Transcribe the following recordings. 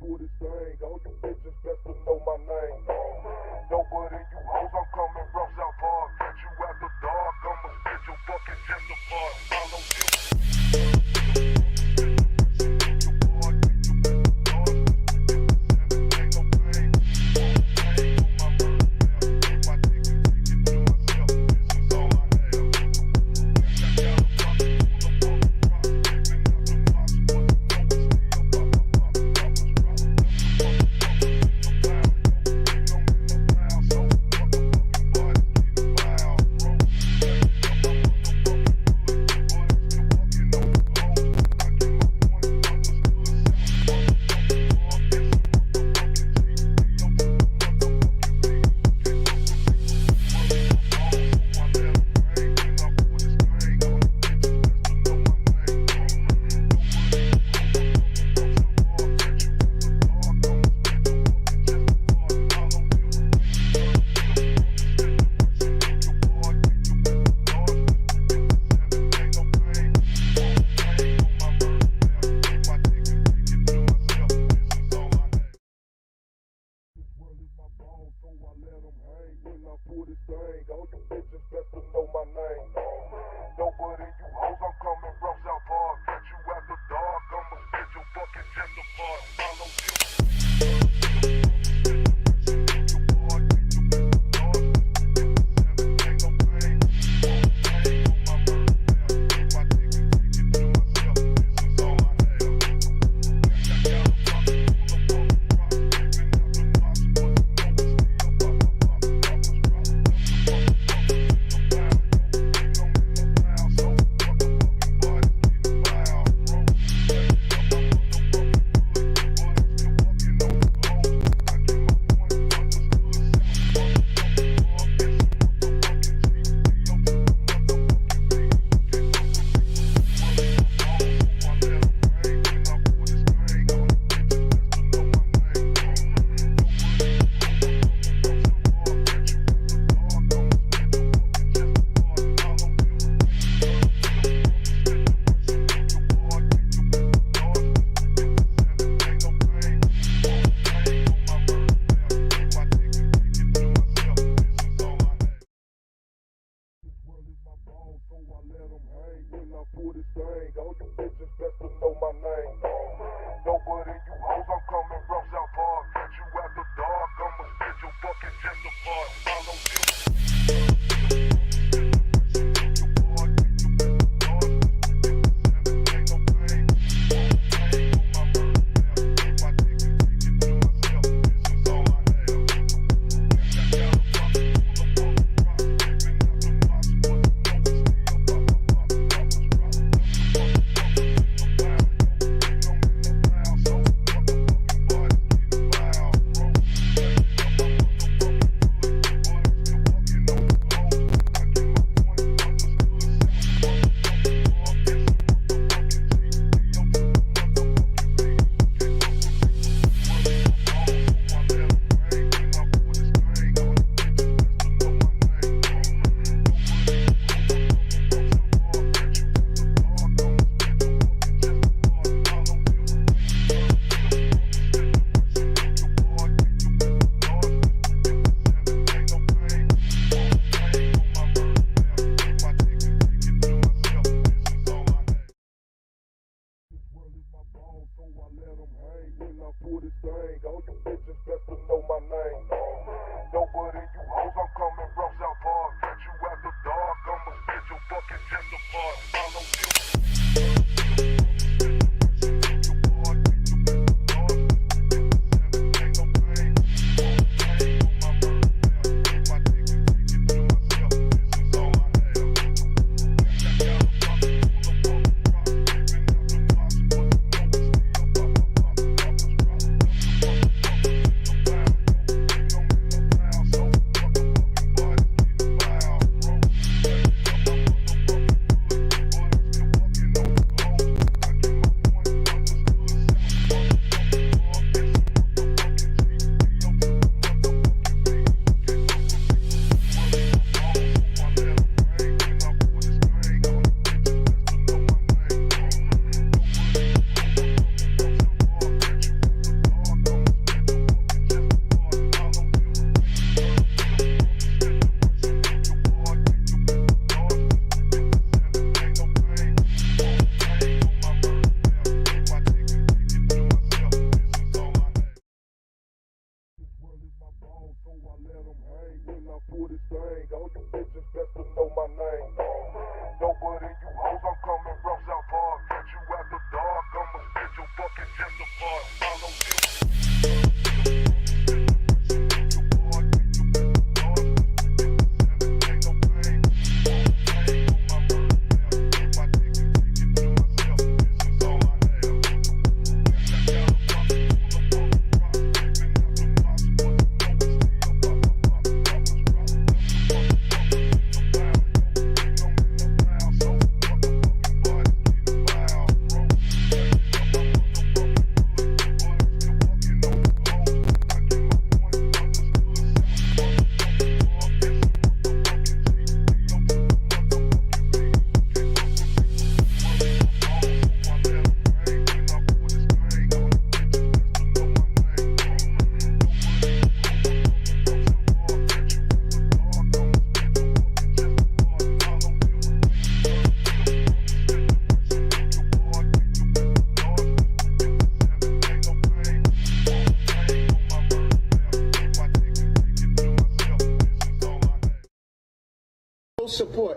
for this thing. All you bitches best to know my name. Nobody you hoes, I'm coming from South Park. Catch you after dark, I'ma spit your fucking chest apart. Follow you.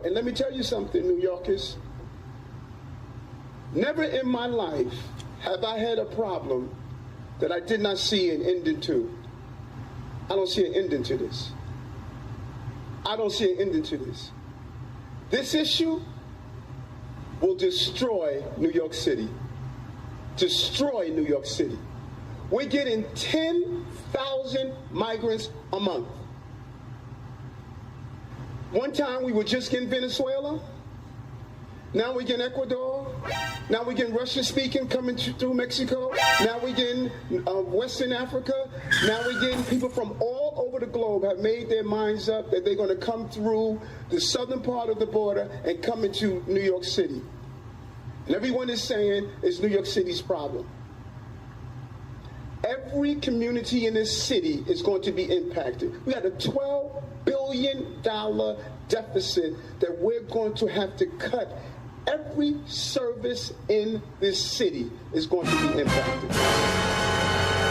And let me tell you something, New Yorkers. Never in my life have I had a problem that I did not see an ending to. I don't see an ending to this. I don't see an ending to this. This issue will destroy New York City. Destroy New York City. We're getting 10,000 migrants a month. One time we were just getting Venezuela. Now we're getting Ecuador. Now we're getting Russian speaking coming through Mexico. Now we're getting Western Africa. Now we're getting people from all over the globe have made their minds up that they're going to come through the southern part of the border and come into New York City. And everyone is saying it's New York City's problem. Every community in this city is going to be impacted. We had a $12 billion deficit that we're going to have to cut. Every service in this city is going to be impacted.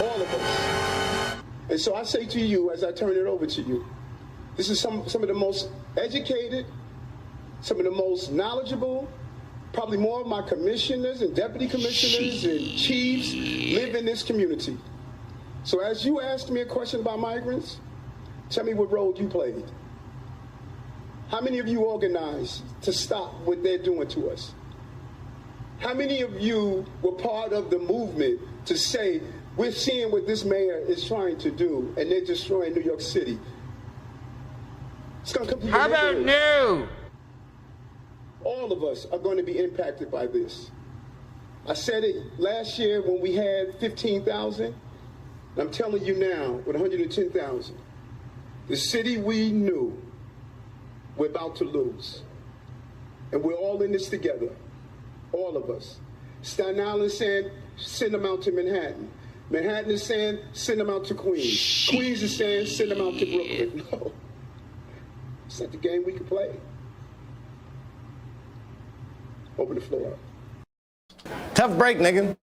All of us. And so I say to you, as I turn it over to you, this is some of the most educated, some of the most knowledgeable, probably more of my commissioners and deputy commissioners and chiefs live in this community. So as you asked me a question about migrants, tell me what role you played. How many of you organized to stop what they're doing to us? How many of you were part of the movement to say, we're seeing what this mayor is trying to do, and they're destroying New York City? It's going to come to How about no? All of us are going to be impacted by this. I said it last year when we had 15,000. I'm telling you now, with 110,000, the city we knew we're about to lose. And we're all in this together, all of us. Staten Island is saying, send them out to Manhattan. Manhattan is saying, send them out to Queens. Queens is saying, send them out to Brooklyn. No, it's not the game we can play. Open the floor up. Tough break, nigga.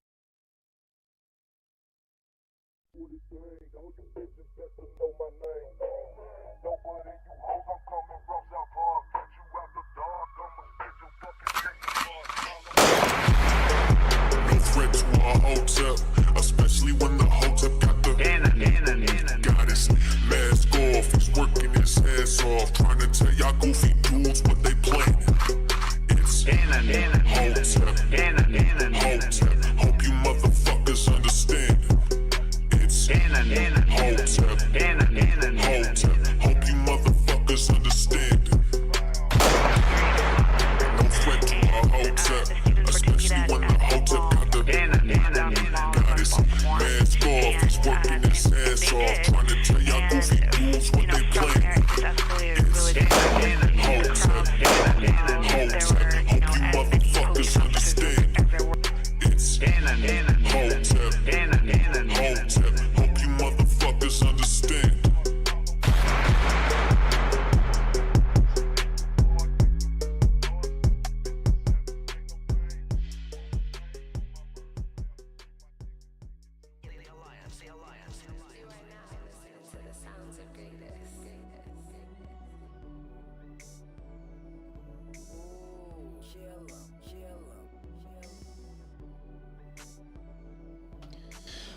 Hotep, especially when the Hotep got the goddess mask off. He's working his ass off, trying to tell y'all goofy dudes what they planning. It's Hotep, Hotep. Hope you motherfuckers understand. It's Hotep, Hotep. Hope you motherfuckers understand. No threat to our Hotep, especially when the Hotep got the goddess mask off. He's working his ass off, trying to tell y'all goofy dudes what they planning. It's Hotep, Hotep. Hope you motherfuckers understand. It's Hotep, Hotep. Hope you motherfuckers understand.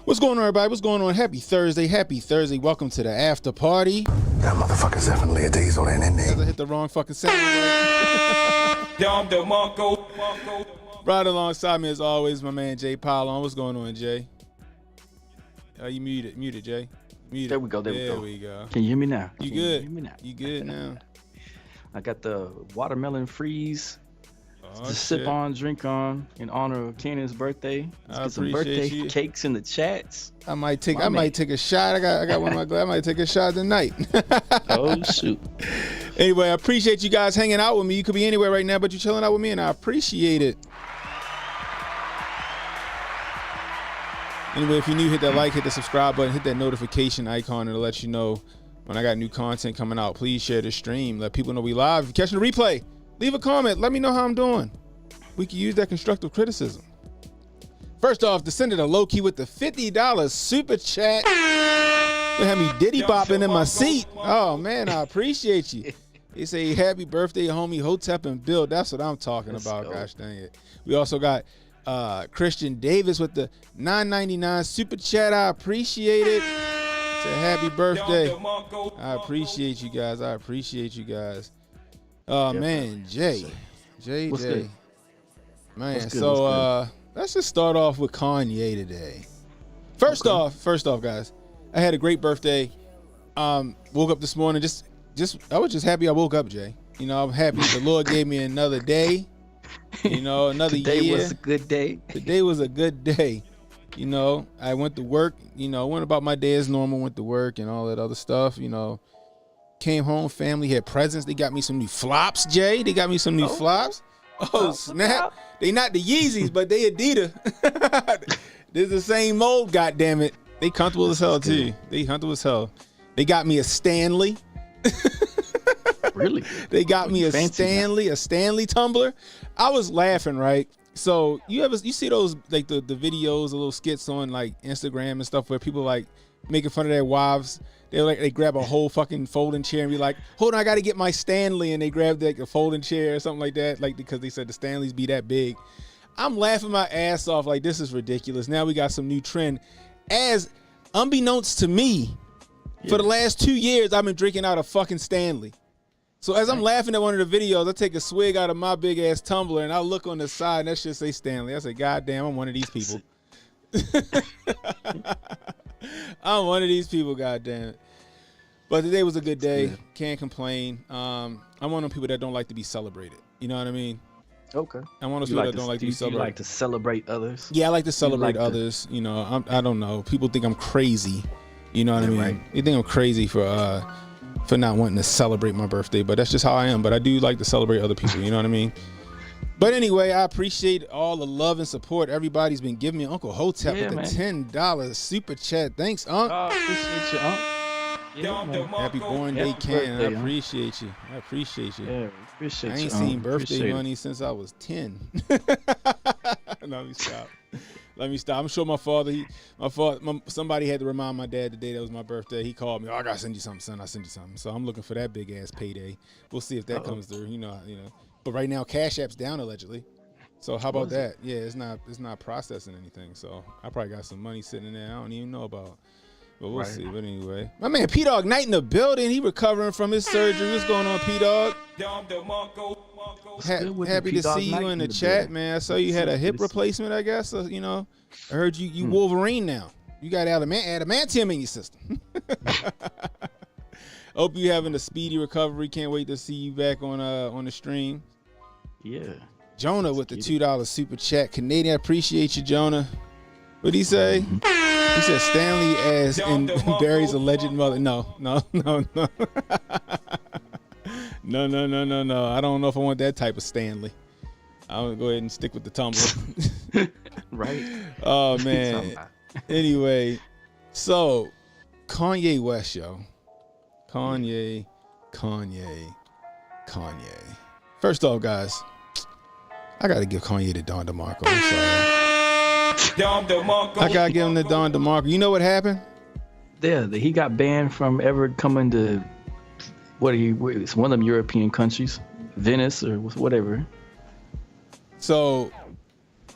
What's going on, everybody? What's going on? Happy Thursday. Happy Thursday. Welcome to the after party. That motherfucker's definitely a diesel in there. As I hit the wrong fucking sound. Right alongside me, as always, my man Jay Pylon. What's going on, Jay? Oh, you muted. Muted, Jay. Muted. There we go. There we go. Can you hear me now? You Can good? You hear me now? You good now? I got the watermelon freeze Oh, to shit. sip on, drink on in honor of Kennon's birthday. Let's I get some appreciate birthday you. cakes in the chats. I might take a shot. I got one of my glasses. I might take a shot tonight. Oh shoot. Anyway, I appreciate you guys hanging out with me. You could be anywhere right now, but you're chilling out with me, and I appreciate it. Anyway, if you're new, hit that like, hit the subscribe button, hit that notification icon, and it'll let you know when I got new content coming out. Please share the stream. Let people know we live. If you're catching the replay, leave a comment. Let me know how I'm doing. We can use that constructive criticism. First off, descended a low key with the $50 super chat. They had me diddy bopping in my seat. Oh man, I appreciate you. They say happy birthday, homie Hotep and Bill. That's what I'm talking about. go. Gosh dang it. We also got Christian Davis with the $9.99 super chat. I appreciate it. It's a happy birthday. I appreciate you guys. I appreciate you guys. Oh man, Jay. What's good? Man, What's good? so let's just start off with Kanye today. First off, guys, I had a great birthday. Woke up this morning I was just happy I woke up, Jay. You know, I'm happy the Lord gave me another day. You know, another year. Today was a good day. Today was a good day. You know, I went to work. You know, went about my day as normal. Went to work and all that other stuff. You know, came home. Family had presents. They got me some new flops, Jay. They got me some new flops. Oh snap! They not the Yeezys, but they Adidas. They're the same mold. Goddamn it! They comfortable as hell too. They comfortable as hell. They got me a Stanley. Really? They got me a Stanley tumbler. I was laughing, right? So you see those like the videos, the little skits on like Instagram and stuff where people like making fun of their wives. They grab a whole fucking folding chair and be like, hold on, I got to get my Stanley, and they grab like a folding chair or something like that, like because they said the Stanleys be that big. I'm laughing my ass off like this is ridiculous. Now we got some new trend. As unbeknownst to me, for the last 2 years, I've been drinking out of fucking Stanley. So as I'm laughing at one of the videos, I take a swig out of my big ass tumbler and I look on the side and that shit say Stanley. I say, God damn, I'm one of these people. I'm one of these people, God damn it. But today was a good day. Yeah. Can't complain. I'm one of them people that don't like to be celebrated. You know what I mean? Okay. I'm one of those people that don't like to be celebrated. You like to celebrate others? Yeah, I like to celebrate others. You know, I don't know. People think I'm crazy. You know what I mean? Right. They think I'm crazy for not wanting to celebrate my birthday, but that's just how I am. But I do like to celebrate other people. You know what I mean? But anyway, I appreciate all the love and support everybody's been giving me. Uncle Hotep with the $10 super chat. Thanks, Unc. Oh, appreciate you, Unc. Yeah, happy born day, Ken. I appreciate you. I appreciate you. Yeah, appreciate you. I ain't seen birthday money since I was 10. No, let me stop. Let me stop. I'm sure somebody had to remind my dad the day that was my birthday. He called me. Oh, I gotta send you something, son. I send you something. So I'm looking for that big ass payday. We'll see if that comes through. You know. But right now, Cash App's down allegedly. So how about that? Yeah, it's not processing anything. So I probably got some money sitting in there I don't even know about. But we'll see. But anyway, my man P-Dog Knight in the building. He recovering from his surgery. What's going on, P-Dog? Happy to see you in the chat, man. I saw you had a hip replacement, I guess. So, I heard you Wolverine now. You got adamantium in your system. Hope you having a speedy recovery. Can't wait to see you back on the stream. Yeah. Jonah with the $2 super chat. Canadian, I appreciate you, Jonah. What'd he say? He said Stanley as in Barry's alleged mother. No. No. I don't know if I want that type of Stanley. I'm gonna go ahead and stick with the tumbler. Right. Oh man. Anyway, so Kanye West, yo. Kanye. First off, guys, I gotta give Kanye to Don DeMarco. I'm sorry. I gotta give him to Don DeMarco. You know what happened? Yeah, he got banned from ever coming to it's one of them European countries, Venice or whatever. So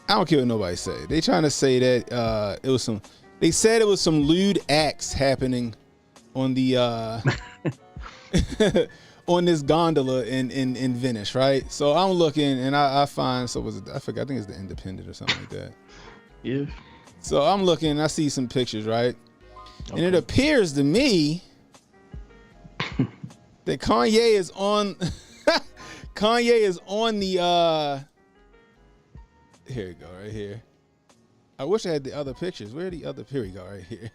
I don't care what nobody say. They trying to say that it was some. They said it was some lewd acts happening on the on this gondola in Venice, right? So I'm looking and I find I forgot. I think it's the Independent or something like that. Yeah. So I'm looking and I see some pictures, right? Okay. And it appears to me that Kanye is on the here we go, right here. I wish I had the other pictures. Where are the other? Here we go, right here.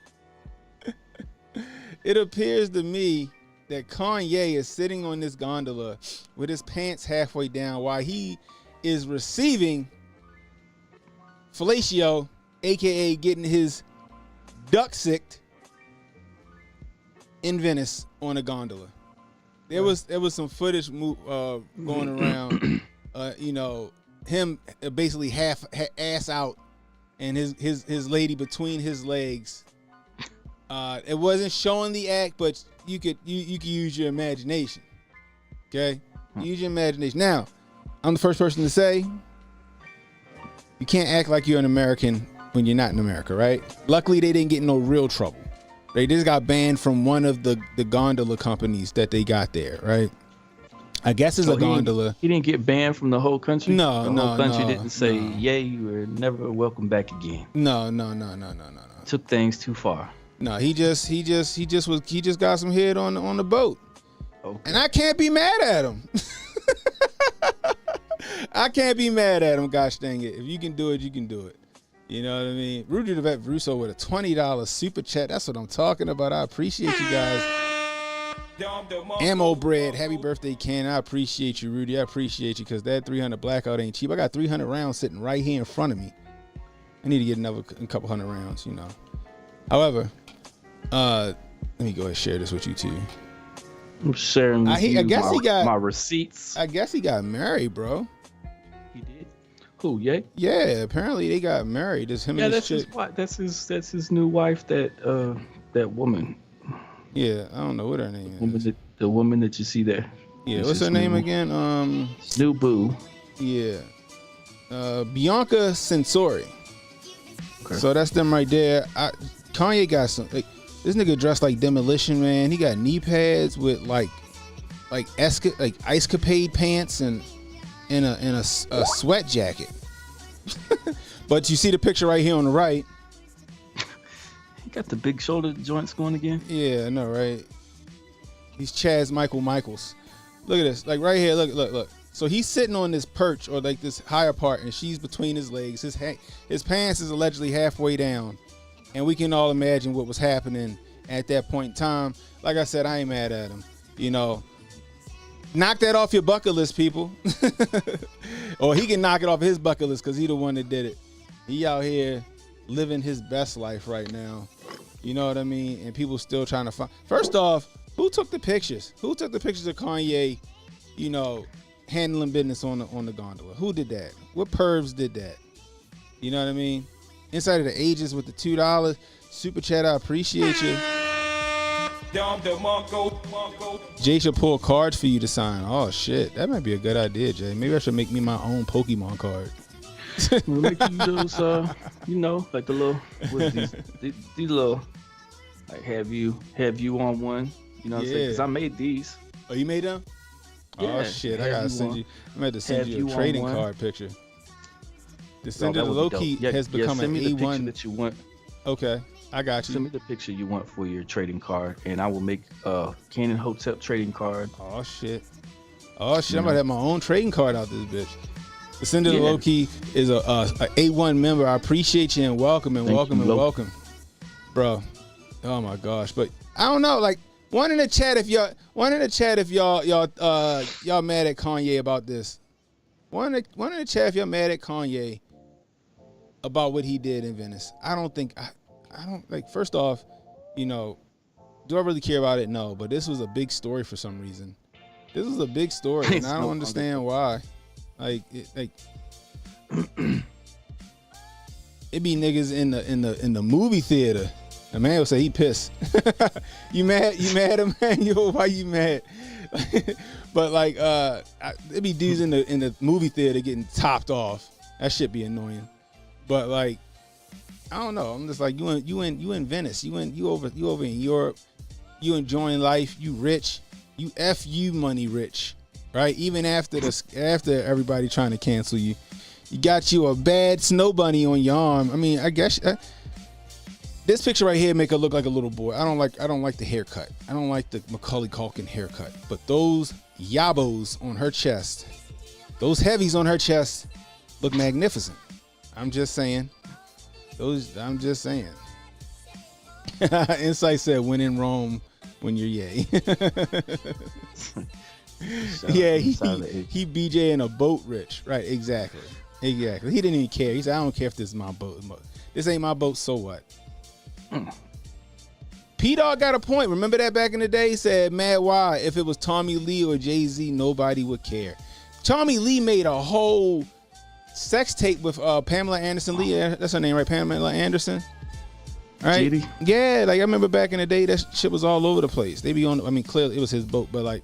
It appears to me that Kanye is sitting on this gondola with his pants halfway down while he is receiving fellatio, aka getting his duck sicked in Venice on a gondola. There was some footage going around, him basically half ass out and his lady between his legs. It wasn't showing the act, but you could use your imagination. Okay? Use your imagination. Now, I'm the first person to say, you can't act like you're an American when you're not in America, right? Luckily, they didn't get in no real trouble. They just got banned from one of the gondola companies that they got there, right? I guess it's a gondola. He didn't get banned from the whole country? No, the no, whole country no, didn't say, no. yay, you were never welcome back again. No. Took things too far. No, he just got some head on the boat. Okay. And I can't be mad at him. I can't be mad at him, gosh dang it. If you can do it, you can do it. You know what I mean? Rudy the Vet Russo with a $20 super chat. That's what I'm talking about. I appreciate you guys. Ammo bread. Happy birthday, Ken. I appreciate you, Rudy. I appreciate you because that 300 blackout ain't cheap. I got 300 rounds sitting right here in front of me. I need to get a couple hundred rounds, you know. However, let me go ahead and share this with you too. I'm sharing with I guess he got my receipts. I guess he got married, bro. He did. Who? Yay? Yeah, apparently they got married. Just him and his chick. That's his new wife. That woman. Yeah, I don't know what her name is. The woman that you see there. Yeah, what's her name again? New boo. Yeah, Bianca Sensori. Okay. So that's them right there. Kanye got some. This nigga dressed like Demolition Man. He got knee pads with like ice capade pants and a sweat jacket. But you see the picture right here on the right. He got the big shoulder joints going again. Yeah, I know, right? He's Chaz Michaels. Look at this, like right here. Look. So he's sitting on this perch or like this higher part, and she's between his legs. His pants is allegedly halfway down. And we can all imagine what was happening at that point in time. Like I said, I ain't mad at him. You know, knock that off your bucket list, people. Or he can knock it off his bucket list because he the one that did it. He out here living his best life right now. You know what I mean? And people still trying to find. First off, who took the pictures? Who took the pictures of Kanye, you know, handling business on the gondola? Who did that? What pervs did that? You know what I mean? Inside of the Ages with the $2 super chat, I appreciate you. Jay should pull cards for you to sign. Oh shit, that might be a good idea, Jay. Maybe I should make me my own Pokemon card. We'll make you those, you know, like the little, these little, like have you on one. You know what I'm saying? Because I made these. Oh, you made them? Yeah, oh shit, I gotta send you. I'm gonna send you a trading card picture. The sender to Loki has become an send me the A1 picture that you want. Okay, I got you. Send me the picture you want for your trading card, and I will make a CannonHotep trading card. Oh shit! I'm about to have my own trading card out this bitch. The sender to Loki is a A1 member. I appreciate you and welcome, bro. Oh my gosh, but I don't know. Like one in the chat if y'all mad at Kanye about this. One in the chat if y'all mad at Kanye about what he did in Venice. I don't like, first off, you know, do I really care about it? No, but this was a big story for some reason. This was a big story, and I don't understand why. Like, it be niggas in the movie theater. The man will say he pissed. You mad, Emmanuel? Why you mad? But like, it be dudes in the movie theater getting topped off. That shit be annoying. But like, I don't know. I'm just like, you in Venice. You over in Europe. You enjoying life. You rich. You money rich, right? Even after everybody trying to cancel you, you got you a bad snow bunny on your arm. I mean, I guess this picture right here make her look like a little boy. I don't like the haircut. I don't like the Macaulay Culkin haircut. But those yabos on her chest, those heavies on her chest, look magnificent. I'm just saying. Insight said, "When in Rome, when you're yay." Yeah, he BJ in a boat rich. Right, exactly. He didn't even care. He said, "I don't care if this is my boat. This ain't my boat, so what?" P-Dog got a point. Remember that back in the day? He said, "Mad why? If it was Tommy Lee or Jay-Z, nobody would care." Tommy Lee made a whole sex tape with Pamela Anderson Lee. That's her name, right? Pamela Anderson. Right? JD? Yeah, like I remember back in the day, that shit was all over the place. They be on. I mean, clearly it was his boat, but like,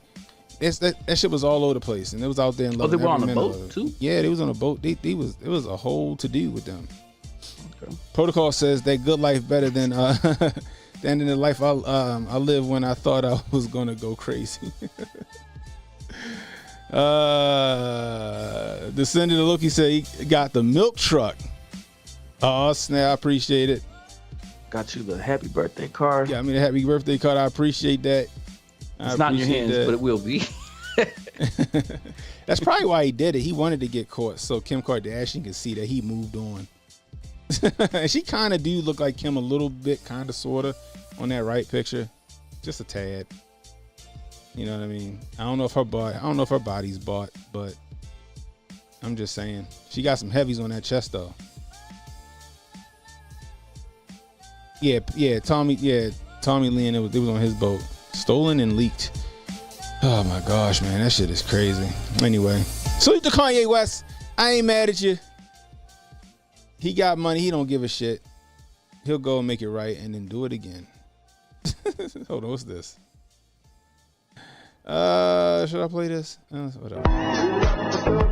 that shit was all over the place, and it was out there in love. Oh, they were on a boat too? Yeah, they was on a boat. It was a whole to do with them. Okay. Protocol says that good life better than than the life I lived when I thought I was gonna go crazy. Descendant of Loki said he got the milk truck. Oh snap! I appreciate it. Got you the happy birthday card. Yeah, I mean the happy birthday card. I appreciate that. It's not in your hands, but it will be. That's probably why he did it. He wanted to get caught so Kim Kardashian could see that he moved on. She kind of do look like Kim a little bit, kind of, sort of, on that right picture, just a tad. You know what I mean? I don't know if her body's bought, but I'm just saying she got some heavies on that chest though. Yeah, Tommy Lee, and it was on his boat, stolen and leaked. Oh my gosh, man, that shit is crazy. Anyway, salute to Kanye West. I ain't mad at you. He got money. He don't give a shit. He'll go and make it right and then do it again. Hold on, what's this? Should I play this? Whatever.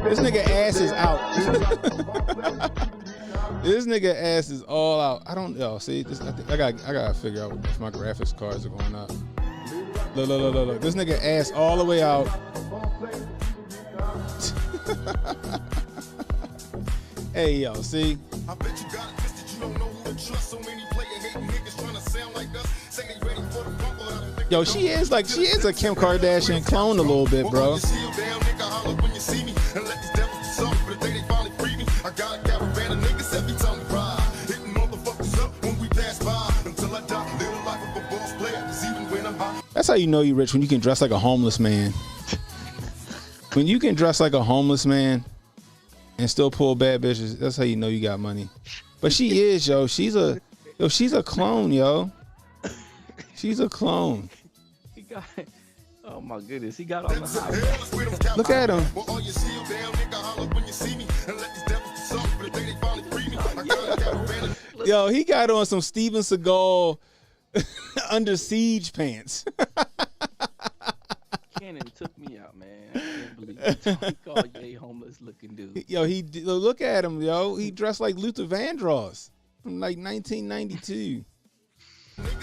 This nigga ass is out. This nigga ass is all out. I don't know. See, this, I gotta figure out if my graphics cards are going up. Look. This nigga ass all the way out. Hey, yo, see? I bet you got it twisted, you don't know who to trust. So many player hating niggas trying to sound like us. Say they ready for the bumper. Yo, she is a Kim Kardashian clone a little bit, bro. That's how you know you rich, when you can dress like a homeless man. When you can dress like a homeless man and still pull bad bitches, that's how you know you got money. But she is, yo. She's a clone, yo. She's a clone. He got, oh my goodness, he got on the highway. Look at him. Yo, he got on some Steven Seagal Under Siege pants. Cannon took me out, man. I can't believe it. He called Ye homeless looking dude. Yo, look at him, yo. He dressed like Luther Vandross from like 1992.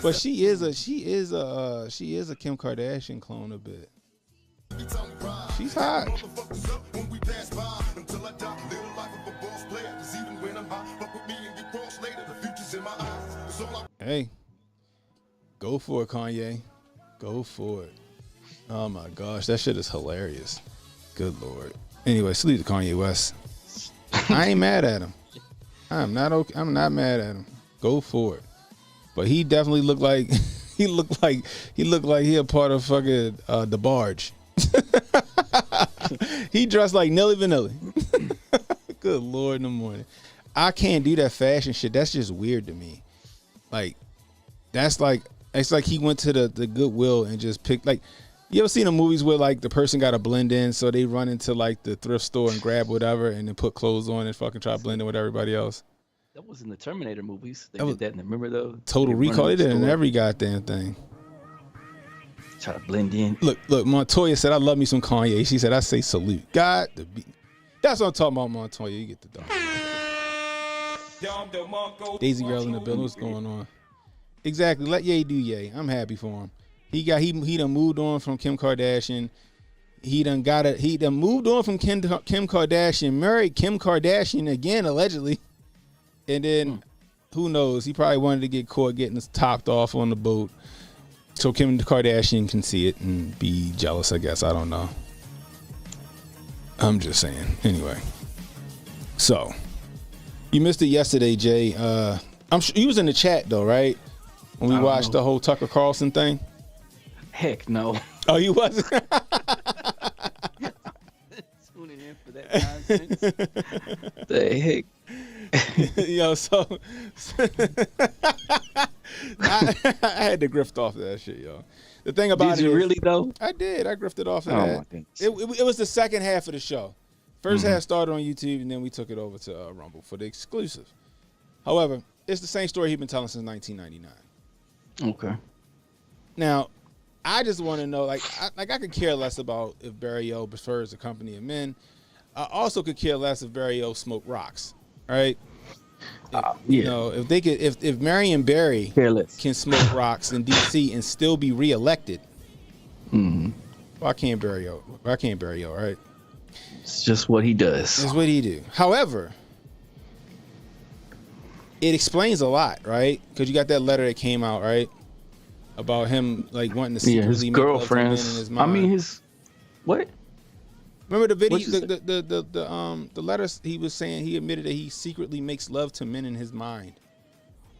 But she is a Kim Kardashian clone a bit. She's hot. Hey, go for it, Kanye. Go for it. Oh my gosh, that shit is hilarious. Good Lord. Anyway, salute to Kanye West. I ain't mad at him. I'm not mad at him. Go for it. But he definitely looked like he a part of fucking the barge. He dressed like Nelly Vanilli. Good Lord in the morning. I can't do that fashion shit. That's just weird to me. Like, it's like he went to the Goodwill and just picked, like, you ever seen the movies where like the person got to blend in, so they run into like the thrift store and grab whatever and then put clothes on and fucking try to blend in with everybody else? That was in the Terminator movies. They did that. Remember those? Total Recall. They did it in every goddamn thing. Try to blend in. Look. Montoya said, "I love me some Kanye." She said, "I say salute." God, that's what I'm talking about, Montoya. You get the dog. Daisy girl in the building. What's going on? Exactly. Let Ye do Ye. I'm happy for him. He done moved on from Kim Kardashian. He done moved on from Kim Kardashian. Married Kim Kardashian again, allegedly. And then, who knows? He probably wanted to get caught getting topped off on the boat, so Kim Kardashian can see it and be jealous, I guess. I don't know. I'm just saying. Anyway, so you missed it yesterday, Jay. I'm sure you was in the chat though, right? When we watched the whole Tucker Carlson thing. Heck no. Oh, you wasn't. Tuning in for that nonsense. The heck. Yo, so I had to grift off of that shit, yo. The thing about did you really though? I did. I grifted off of that. It was the second half of the show. First half started on YouTube, and then we took it over to Rumble for the exclusive. However, it's the same story he's been telling since 1999. Okay. Now, I just want to know, I could care less about if Barrio prefers a company of men. I also could care less if Barrio smoked rocks. All right. You know, if they could, if Marion Barry can smoke rocks in D.C. and still be reelected, why can't Barrio? Why can't Barrio? Right? It's just what he does. It's what he do. However, it explains a lot, right? Because you got that letter that came out, right, about him like wanting to secretly his make girlfriends. love to men in his mind. I mean, his what? Remember the video, the letters he was saying he admitted that he secretly makes love to men in his mind.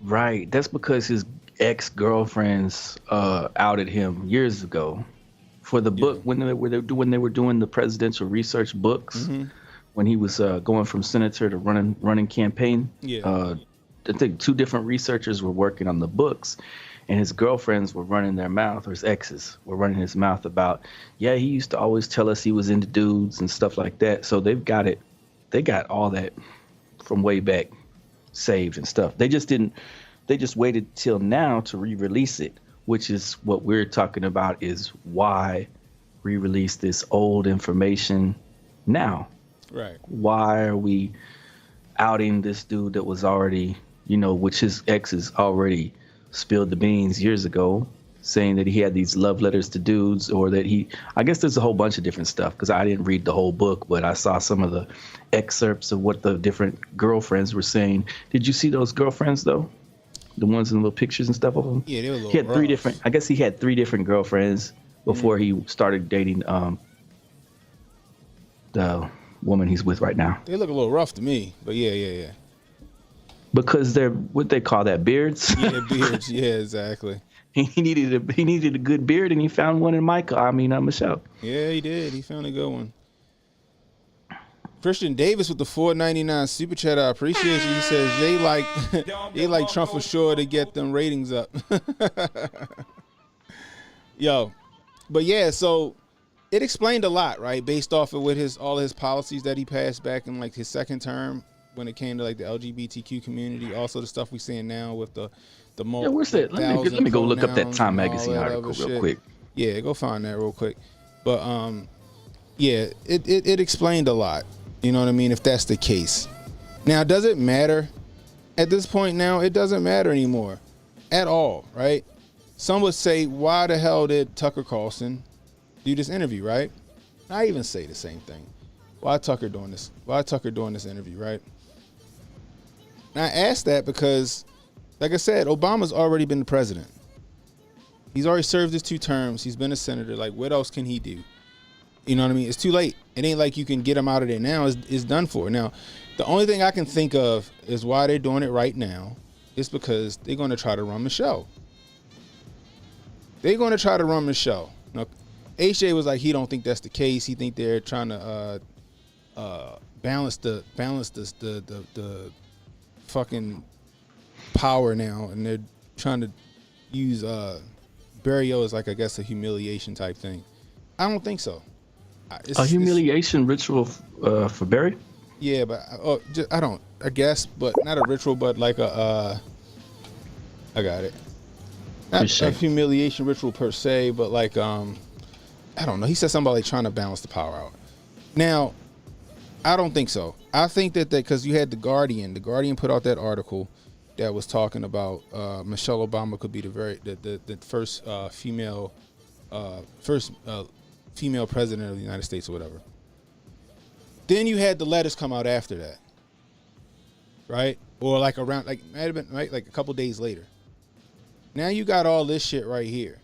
Right. That's because his ex-girlfriends outed him years ago for the book when they were doing the presidential research books, when he was going from senator to running campaign. I think 2 different researchers were working on the books, and his girlfriends were running their mouth, or his exes were running his mouth about, he used to always tell us he was into dudes and stuff like that. So they got all that from way back saved and stuff. They just waited till now to re-release it, which is what we're talking about, is why re-release this old information now. Right. Why are we outing this dude that was already, which his exes already spilled the beans years ago, saying that he had these love letters to dudes, or that I guess there's a whole bunch of different stuff, because I didn't read the whole book, but I saw some of the excerpts of what the different girlfriends were saying. Did you see those girlfriends though? The ones in the little pictures and stuff of them? Yeah, they were a little He had rough. 3 different, I guess he had 3 different girlfriends before he started dating the woman he's with right now. They look a little rough to me, but yeah. Because they're what they call that, beards. Yeah, beards. Yeah, exactly. He needed a good beard, and he found one in Michelle. Yeah, he did. He found a good one. Christian Davis with the $4.99 super chat. I appreciate you. He says they like Trump for sure to get them ratings up. Yo, but yeah, so it explained a lot, right? Based off of all his policies that he passed back in like his second term, when it came to like the LGBTQ community. Also the stuff we're seeing now with the more. Yeah, where's that? Let me go look up that Time Magazine article real quick. Yeah, go find that real quick. But yeah, it explained a lot. You know what I mean? If that's the case. Now, does it matter? At this point now, it doesn't matter anymore at all, right? Some would say, why the hell did Tucker Carlson do this interview, right? I even say the same thing. Why Tucker doing this? Why Tucker doing this interview, right? And I asked that because, like I said, Obama's already been the president. He's already served his 2 terms. He's been a senator. Like, what else can he do? You know what I mean? It's too late. It ain't like you can get him out of there now. It's done for. Now, the only thing I can think of is why they're doing it right now is because they're going to try to run the show. They're going to try to run the show. Now, HJ was like, he don't think that's the case. He think they're trying to balance the fucking power now, and they're trying to use Barrio as like, I guess, a humiliation type thing. I don't think so. A humiliation ritual for Barry? Yeah, but I guess, but not a ritual, but like I got it. Not a humiliation ritual per se, but like I don't know. He said something about like trying to balance the power out. Now, I don't think so. I think that because you had The Guardian put out that article that was talking about Michelle Obama could be the first female female president of the United States or whatever. Then you had the letters come out after that, right? Or like around, like might have been right, like a couple days later. Now you got all this shit right here.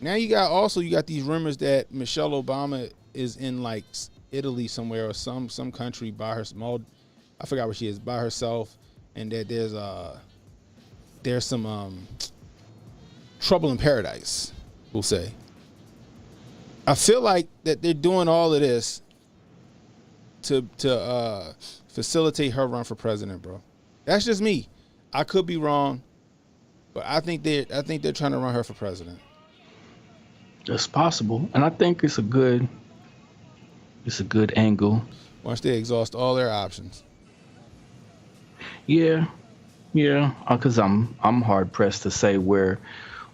Now you got these rumors that Michelle Obama is in like Italy somewhere or some country by her I forgot where she is, by herself, and that there's some trouble in paradise, we'll say. I feel like that they're doing all of this to facilitate her run for president, bro. That's just me. I could be wrong, but I think they're trying to run her for president. That's possible, and I think it's a good angle. Once they exhaust all their options. Yeah, because I'm hard pressed to say where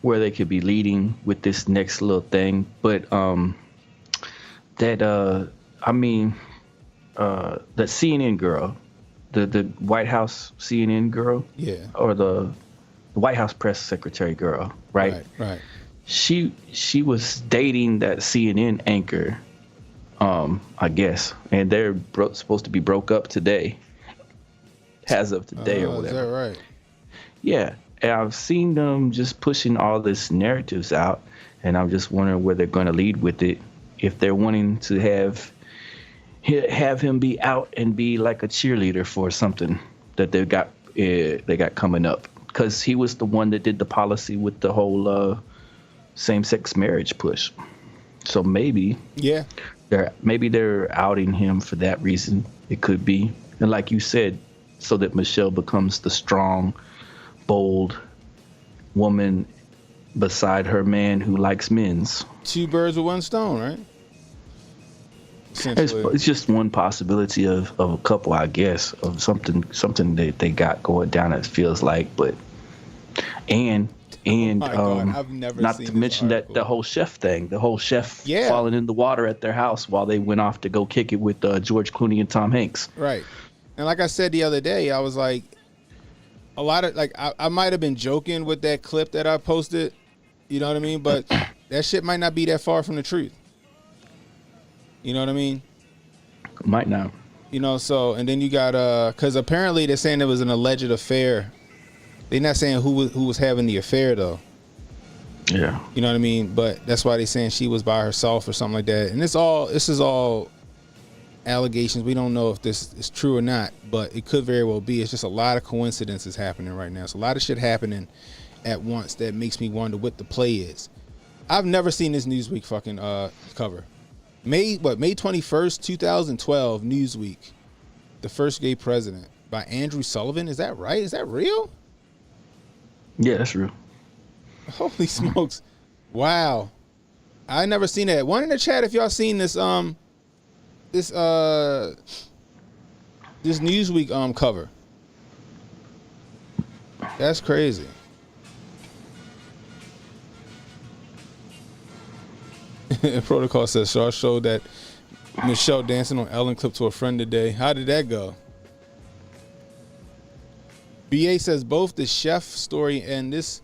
where they could be leading with this next little thing. But that CNN girl, the White House CNN girl, Yeah. or the White House press secretary girl, right? Right. She was dating that CNN anchor, I guess, and they're supposed to be broke up today, as of today or whatever. Is that right? Yeah, and I've seen them just pushing all this narratives out, and I'm just wondering where they're going to lead with it. If they're wanting to have him be out and be like a cheerleader for something that they got coming up, because he was the one that did the policy with the whole same-sex marriage push. So maybe they're outing him for that reason. It could be, and like you said, so that Michelle becomes the strong, bold woman beside her man who likes men's. 2 birds with 1 stone, right? It's just one possibility of a couple, I guess, of something that they got going down. It feels like, but God, I've never not seen to this mention article. that the whole chef thing, falling in the water at their house while they went off to go kick it with George Clooney and Tom Hanks. Right. And like I said the other day, I was like, a lot of I might have been joking with that clip that I posted, you know what I mean? But that shit might not be that far from the truth. You know what I mean? Might not. You know, so, and then you got, because apparently they're saying it was an alleged affair. They're not saying who was having the affair, though. Yeah. You know what I mean? But that's why they're saying she was by herself or something like that. And this is all allegations. We don't know if this is true or not, but it could very well be. It's just a lot of coincidences happening right now. It's a lot of shit happening at once that makes me wonder what the play is. I've never seen this Newsweek fucking cover. May 21st, 2012, Newsweek. The First Gay President by Andrew Sullivan. Is that right? Is that real? Yeah, that's real. Holy smokes. Wow. I never seen that. One in the chat if y'all seen this this Newsweek cover. That's crazy. Protocol says Shaw showed that Michelle dancing on Ellen clip to a friend today. How did that go? BA says both the chef story and this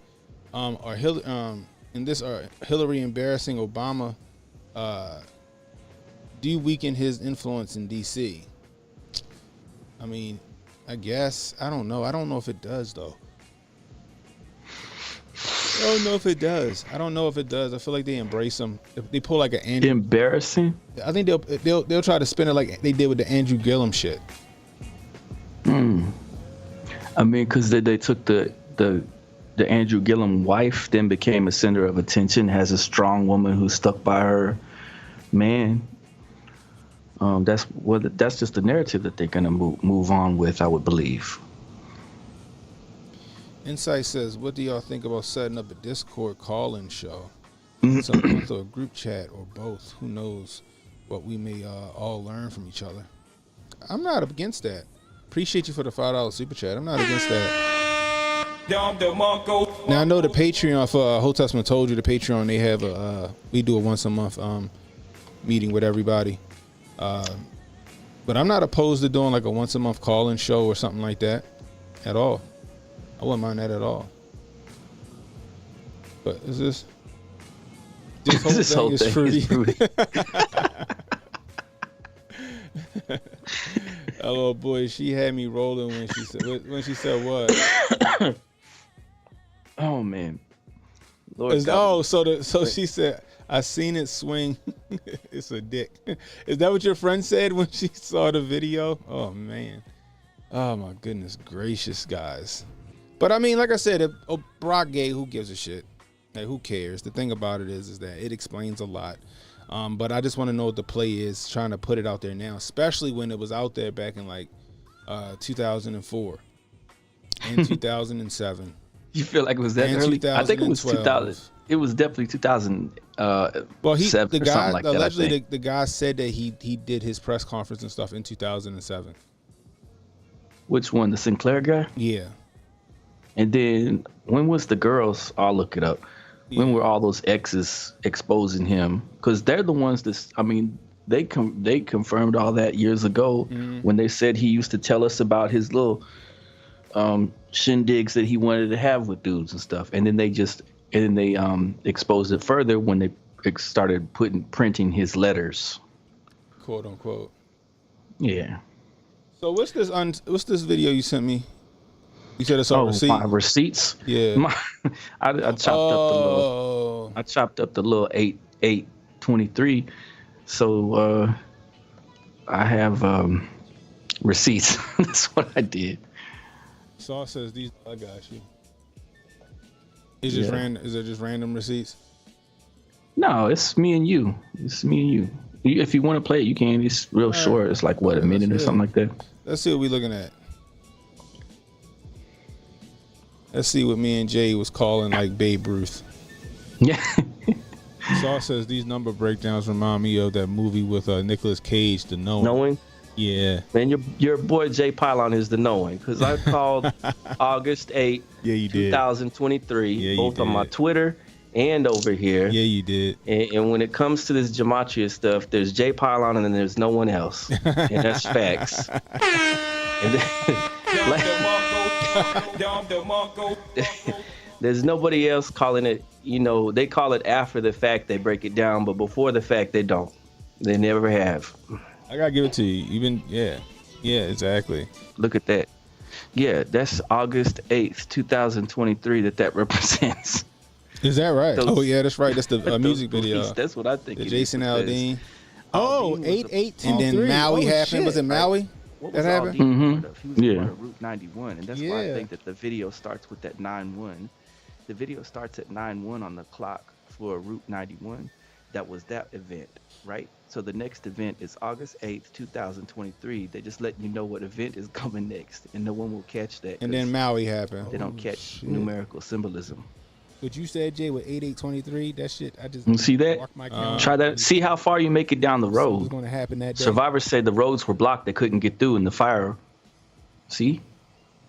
are Hillary embarrassing Obama do weaken his influence in DC. I mean, I guess. I don't know. I don't know if it does though. I don't know if it does. I feel like they embrace him. If they pull like an Andrew. Embarrassing? I think they'll try to spin it like they did with the Andrew Gillum shit. I mean, because they took the Andrew Gillum wife, then became a center of attention, has a strong woman who stuck by her man. That's just the narrative that they're gonna move on with, I would believe. Insight says, what do y'all think about setting up a Discord call-in show? Something or a group chat or both. Who knows what we may all learn from each other. I'm not against that. Appreciate you for the $5 super chat. I'm not against that. Now I know the Patreon for Hotep told you the Patreon, they have we do a once a month meeting with everybody. But I'm not opposed to doing like a once a month call-in show or something like that at all. I wouldn't mind that at all. But is this whole thing is fruity. Hello, boy. She had me rolling when she said what? Oh man. So she said, I seen it swing. It's a dick. Is that what your friend said when she saw the video? Oh man. Oh my goodness gracious, guys. But I mean, like I said, if Brock gay, who gives a shit? Like, who cares? The thing about it is that it explains a lot. But I just want to know what the play is, trying to put it out there now, especially when it was out there back in like 2004 and 2007. You feel like it was that early? I think it was 2000. It was definitely 2007 well, or something like that. Allegedly, the guy said that he did his press conference and stuff in 2007. Which one? The Sinclair guy? Yeah. And then when was the girls? I'll look it up. When were all those exes exposing him? Because they're the ones that, I mean, they confirmed all that years ago when they said he used to tell us about his little shindigs that he wanted to have with dudes and stuff. And then they exposed it further when they started printing his letters, quote unquote. Yeah. So what's this video you sent me? You said it's on receipt. My receipts. Yeah. I chopped up the little 8/23. So I have receipts. That's what I did. Saw says these. I got you. Is it just random receipts? No, it's me and you. It's me and you. If you want to play it, you can. It's real short. It's like what, a minute or something like that. Let's see what we're looking at. Let's see what me and Jay was calling like Babe Ruth. Yeah. Saw says these number breakdowns remind me of that movie with Nicolas Cage, The Knowing. Knowing? Yeah. Man, your boy Jay Pylon is the knowing, because I called August 8, 2023, both on my Twitter and over here. Yeah, you did. And when it comes to this gematria stuff, there's Jay Pylon and then there's no one else. And that's facts. And there's nobody else calling it, they call it after the fact, they break it down, but before the fact, they don't. They never have. I gotta give it to you. Yeah, exactly. Look at that. Yeah, that's August 8th, 2023 that represents. Is that right? Yeah, that's right. That's the music video. That's what I think. The Jason Aldean. 8/8/23. And then Maui happened. Shit. Was it Maui? What that was happened? He was part of Route 91, and that's why I think that the video starts with that 9-1. The video starts at 9-1 on the clock for Route 91. That was that event, right? So the next event is August 8th, 2023. They just let you know what event is coming next, and no one will catch that. And then Maui happened. They don't catch numerical symbolism. What you said, Jay, with 8/8/23, that shit, I just see that. Try that. See how far you make it down the road. What's going to happen that day? Survivors said the roads were blocked; they couldn't get through in the fire. See,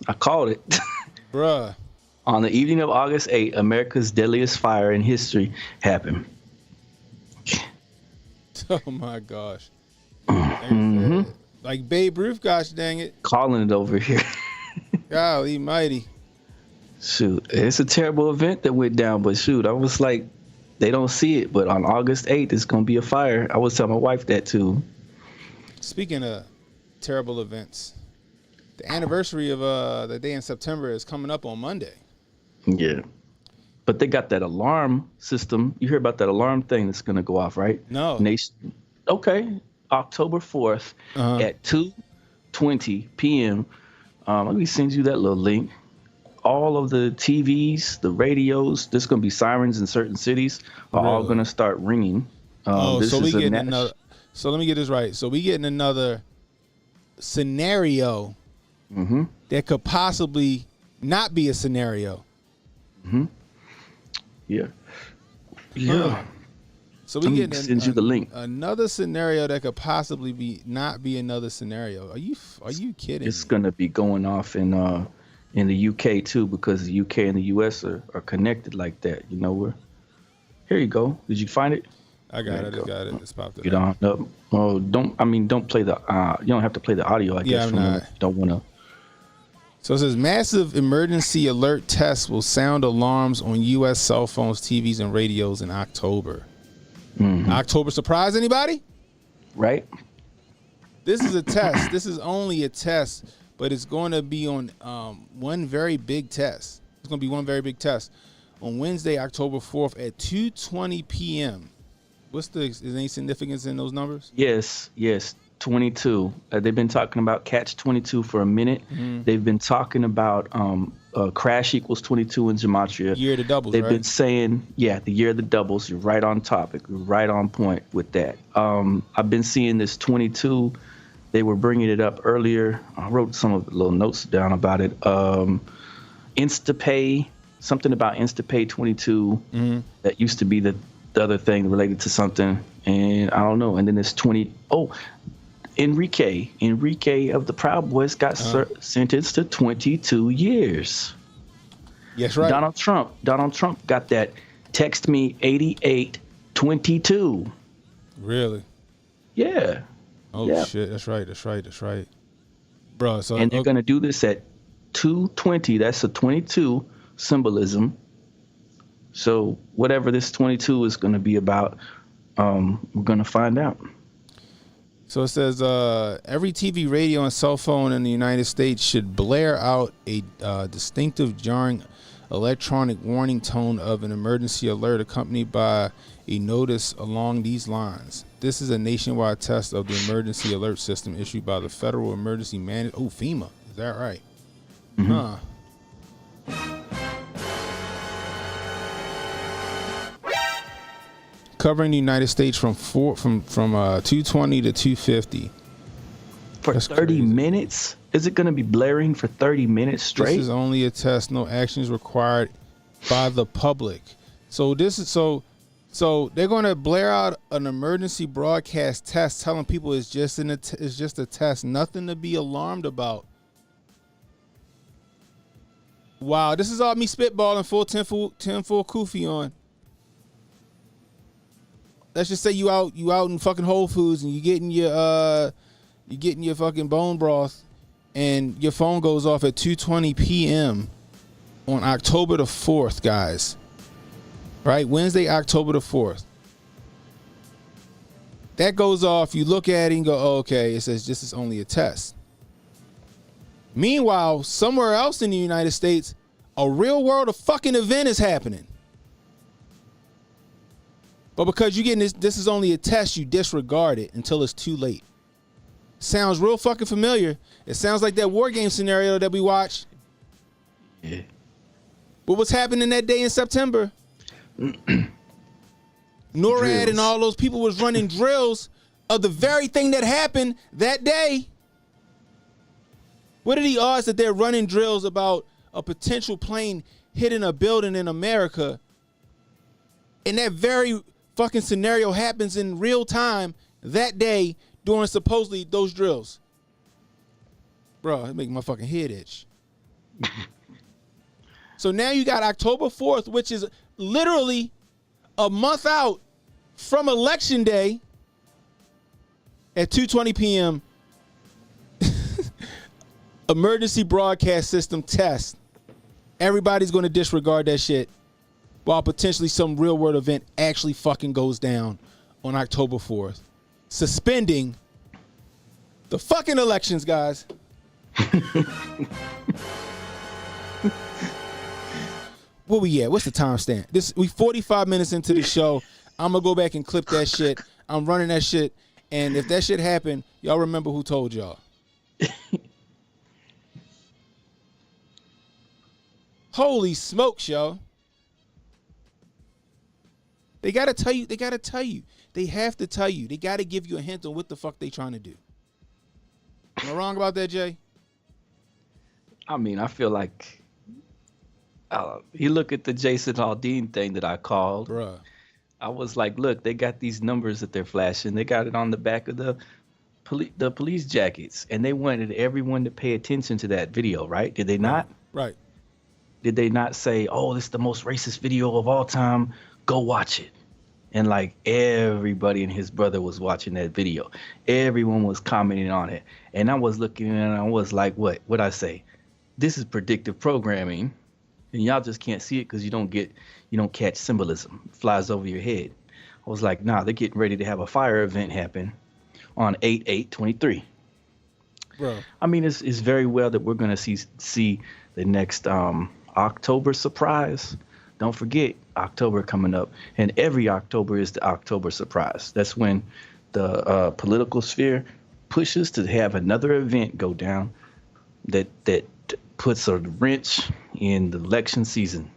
I called it. Bruh. On the evening of August 8th, America's deadliest fire in history happened. Oh my gosh. Like Babe Ruth, gosh dang it. Calling it over here. Golly mighty. Shoot, it's a terrible event that went down, but shoot, I was like, they don't see it, but on August 8th, it's going to be a fire. I was telling my wife that too. Speaking of terrible events, the anniversary of the day in September is coming up on Monday. Yeah. But they got that alarm system. You hear about that alarm thing that's going to go off, right? No. Okay. October 4th at 2:20 p.m. Let me send you that little link. All of the TVs, the radios, there's going to be sirens in certain cities are all going to start ringing. So we getting another. So let me get this right. So we getting another scenario that could possibly not be a scenario. Yeah. So we getting send you the link. Another scenario that could possibly not be another scenario. Are you kidding? It's gonna be going off in the UK too, because the UK and the US are connected like that. Here you go. Did you find it? I got it. I just got it. It's popped up. You don't. Don't play the. You don't have to play the audio. I guess. I'm not. You don't want to. So it says massive emergency alert tests will sound alarms on U.S. cell phones, TVs, and radios in October. October surprise anybody? Right. This is a test. This is only a test, but it's going to be on one very big test. It's going to be one very big test on Wednesday, October 4th at 2:20 p.m. Is there any significance in those numbers? Yes. 22. They've been talking about catch 22 for a minute. They've been talking about crash equals 22 in gematria. Year of the doubles. They've been saying, the year of the doubles. You're right on topic. You're right on point with that. I've been seeing this 22. They were bringing it up earlier. I wrote some of the little notes down about it. Instapay, something about Instapay 22. That used to be the other thing related to something, and I don't know. And then there's 20. Oh, Enrique of the Proud Boys got sentenced to 22 years. Yes, right. Donald Trump got that Text me 8822. Really? Yeah. Oh yeah. shit! That's right. Bro, so and they're gonna do this at 2:20. That's a 22 symbolism. So whatever this 22 is gonna be about, we're gonna find out. So it says every TV, radio, and cell phone in the United States should blare out a distinctive, jarring electronic warning tone of an emergency alert accompanied by a notice along these lines. This is a nationwide test of the emergency alert system issued by the Federal Emergency Management. Oh, FEMA. Is that right? Mm-hmm. Huh. Covering the United States from 220 to 250. For That's 30 crazy. Minutes? Is it going to be blaring for 30 minutes straight? This is only a test. No actions required by the public. So this is so they're going to blare out an emergency broadcast test, telling people it's just a test, nothing to be alarmed about. Wow, this is all me spitballing, full 10 full kufi on. Let's just say you out in fucking Whole Foods and you getting your fucking bone broth, and your phone goes off at 2:20 p.m. on October the 4th, guys. Right? Wednesday, October the 4th. That goes off. You look at it and go, oh, okay, it says this is only a test. Meanwhile, somewhere else in the United States, a real world of fucking event is happening. But because you're getting this is only a test, you disregard it until it's too late. Sounds real fucking familiar. It sounds like that war game scenario that we watched. Yeah. What was happening that day in September? NORAD drills. And all those people was running drills of the very thing that happened that day. What are the odds that they're running drills about a potential plane hitting a building in America, and that very fucking scenario happens in real time that day during supposedly those drills? Bro, it make my fucking head itch. So now you got October 4th, which is literally a month out from Election Day at 2:20 p.m. Emergency broadcast system test. Everybody's going to disregard that shit while potentially some real world event actually fucking goes down on October 4th. Suspending the fucking elections, guys. Where we at? What's the timestamp? We 45 minutes into the show. I'm gonna go back and clip that shit. I'm running that shit, and if that shit happened, y'all remember who told y'all. Holy smokes, y'all. They gotta tell you. They have to tell you. They gotta give you a hint on what the fuck they trying to do. Am I wrong about that, Jay? I mean, I feel like you look at the Jason Aldean thing that I called. Bruh. I was like, look, they got these numbers that they're flashing. They got it on the back of the police jackets, and they wanted everyone to pay attention to that video, right? Did they not? Right. Did they not say, oh, this is the most racist video of all time? Go watch it. And like everybody and his brother was watching that video. Everyone was commenting on it. And I was looking and I was like, what'd I say? This is predictive programming. And y'all just can't see it because you don't catch symbolism. It flies over your head. I was like, nah, they're getting ready to have a fire event happen on 8/8/23. Bro. I mean, it's very well that we're gonna see the next October surprise. Don't forget October coming up, and every October is the October surprise. That's when the political sphere pushes to have another event go down that puts a wrench in the election season.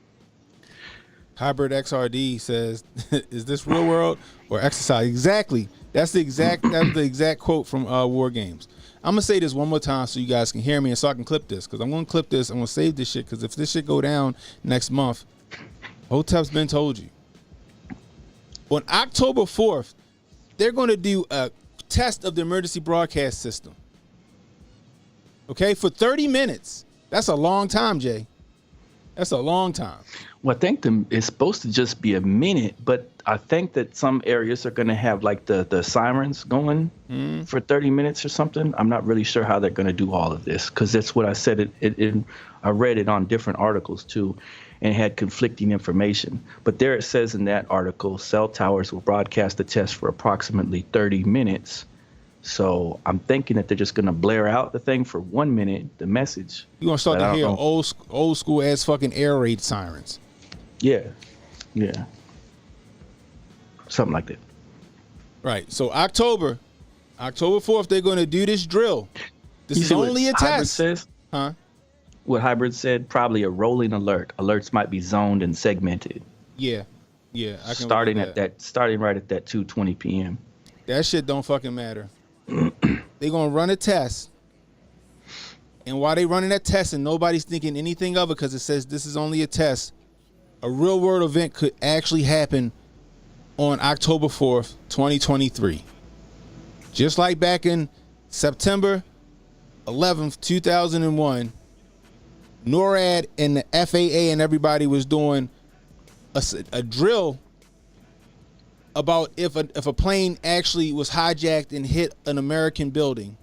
Hybrid XRD says, "Is this real world or exercise?" Exactly. That's the exact quote from War Games. I'm gonna say this one more time so you guys can hear me and so I can clip this, because I'm gonna clip this. I'm gonna save this shit, because if this shit go down next month, Hotep's been told you. On October 4th, they're gonna do a test of the emergency broadcast system. Okay, for 30 minutes. That's a long time, Jay. That's a long time. Well, I think it's supposed to just be a minute, but I think that some areas are going to have like the sirens going for 30 minutes or something. I'm not really sure how they're going to do all of this because that's what I said. I read it on different articles too, and had conflicting information. But there it says in that article, cell towers will broadcast the test for approximately 30 minutes. So I'm thinking that they're just going to blare out the thing for 1 minute, the message. You're going to start to hear old school ass fucking air raid sirens. Yeah. Something like that. Right. So October 4th, they're going to do this drill. This is only a test. Says? Huh? What Hybrid said, probably a rolling alert. Alerts might be zoned and segmented. Yeah. I can starting right at that 2:20 p.m. That shit don't fucking matter. They're going to run a test. And while they running that test and nobody's thinking anything of it because it says this is only a test, a real world event could actually happen on October 4th, 2023. Just like back in September 11th, 2001, NORAD and the FAA and everybody was doing a drill about if a plane actually was hijacked and hit an American building.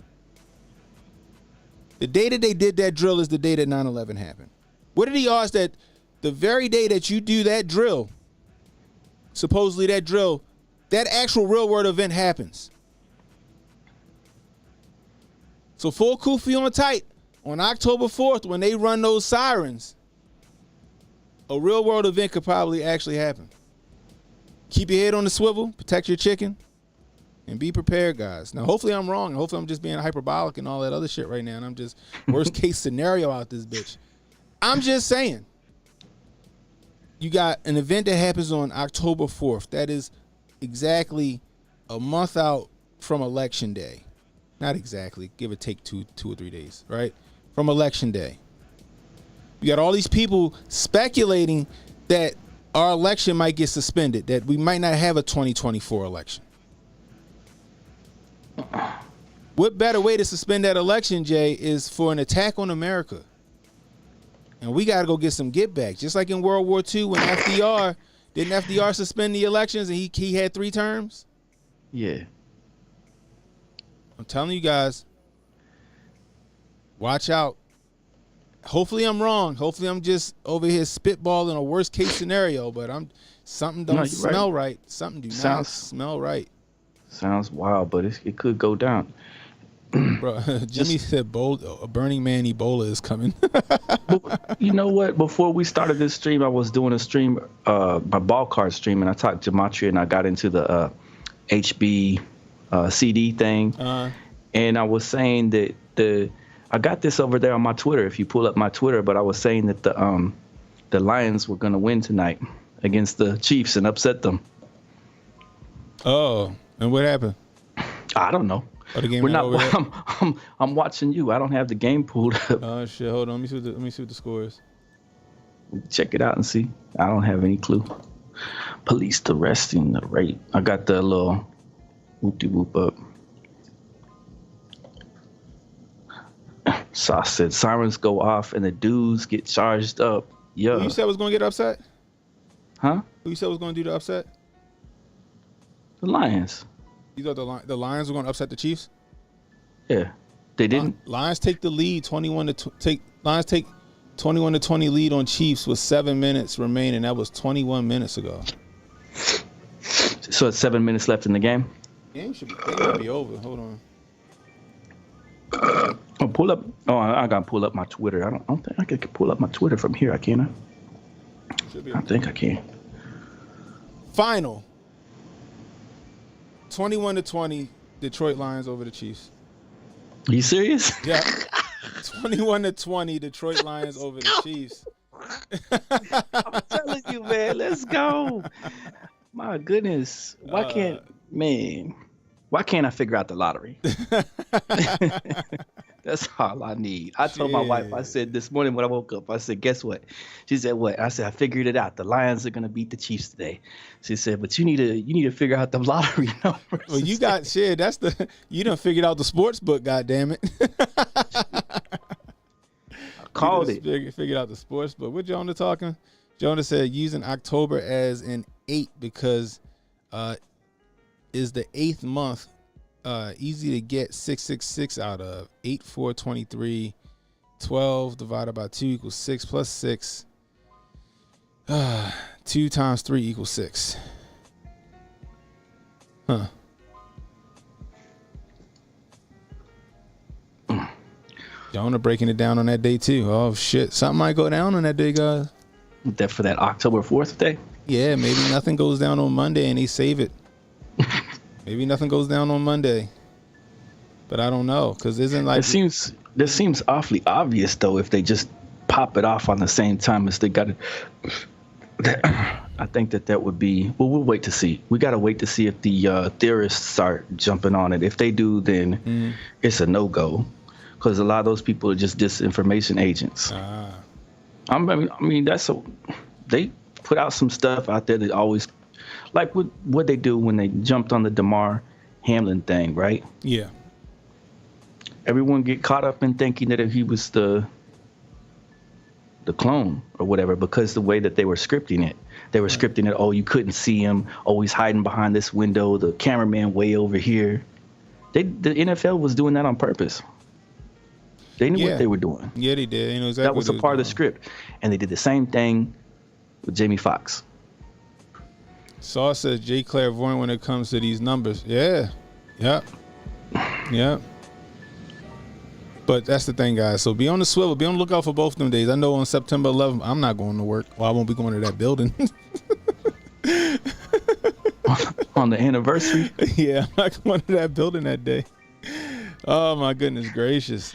The day that they did that drill is the day that 9/11 happened. What are the odds that the very day that you do that drill, supposedly that actual real world event happens? So full kufi on tight. On October 4th, when they run those sirens, a real world event could probably actually happen. Keep your head on the swivel, protect your chicken, and be prepared, guys. Now, hopefully I'm wrong. Hopefully I'm just being hyperbolic and all that other shit right now, and I'm just worst case scenario out this bitch. I'm just saying. You got an event that happens on October 4th. That is exactly a month out from Election Day. Not exactly. Give or take two or 3 days, right? From Election Day. You got all these people speculating that our election might get suspended, that we might not have a 2024 election. What better way to suspend that election, Jay, is for an attack on America? And we got to go get some get back. Just like in World War II when didn't FDR suspend the elections and he had 3 terms? Yeah. I'm telling you guys, watch out. Hopefully I'm wrong. Hopefully I'm just over here spitballing a worst case scenario, but something don't smell right. Something do not smell right. Sounds wild, but it could go down. Bro, Jimmy said Burning Man Ebola is coming. You know what? Before we started this stream, I was doing a stream, my ball card stream, and I talked to Gematria, and I got into the HB CD thing. And I was saying that I got this over there on my Twitter, if you pull up my Twitter, but I was saying that the Lions were going to win tonight against the Chiefs and upset them. Oh, and what happened? I don't know. Oh, the game We're not. I'm watching you. I don't have the game pulled up. Oh shit! Hold on. Let me see what the score is. Check it out and see. I don't have any clue. Police arresting the rape. I got the little whoop-de-whoop up. So I said sirens go off and the dudes get charged up. Yeah. Who you said was gonna get upset? Huh? Who you said was gonna do the upset? The Lions. You thought the Lions were gonna upset the Chiefs? Yeah. They didn't. Lions take the lead, 21-20 lead on Chiefs with 7 minutes remaining. That was 21 minutes ago. So it's 7 minutes left in the game? Game should be over. Hold on. Oh, pull up. Oh, I gotta pull up my Twitter. I don't think I can pull up my Twitter from here. I can't. I think I can. Final. 21-20, Detroit Lions over the Chiefs. Are you serious? Yeah. 21-20, Detroit Lions over the Chiefs. I'm telling you, man. Let's go. My goodness. Why can't I figure out the lottery? That's all I need. I told my wife, I said this morning when I woke up, I said, guess what? She said, what? I said, I figured it out. The Lions are going to beat the Chiefs today. She said, but you need to figure out the lottery numbers. Well, you got shit. You done figured out the sports book, goddammit. Called it. Figured out the sports, but what Jonah talking? Jonah said using October as an 8 because is the 8th month easy to get 666 out of. 8, 4, 23, 12 divided by 2 equals 6 plus 6. 2 times 3 equals 6. Huh. Jonah breaking it down on that day too. Oh shit, something might go down on that day, guys. That for that October 4th day? Yeah, maybe nothing goes down on Monday and they save it. Maybe nothing goes down on Monday, but I don't know because isn't like this seems awfully obvious though if they just pop it off on the same time as they got it. I think that would be. Well, we'll wait to see. We got to wait to see if the theorists start jumping on it. If they do, then it's a no-go because a lot of those people are just disinformation agents. I mean, they put out some stuff out there that always, like what they do when they jumped on the Damar Hamlin thing, right? Yeah. Everyone get caught up in thinking that he was the clone or whatever because the way that they were scripting it. They were scripting it, oh, you couldn't see him, oh, he's hiding behind this window, the cameraman way over here. The NFL was doing that on purpose. They knew what they were doing. Yeah, they did. You know exactly that was a part of the script. And they did the same thing with Jamie Foxx. Saw says Jay clairvoyant when it comes to these numbers. Yeah. Yep. Yep. But that's the thing, guys. So be on the swivel. Be on the lookout for both of them days. I know on September 11th, I'm not going to work. Well, I won't be going to that building. On the anniversary? Yeah, I'm not going to that building that day. Oh, my goodness gracious.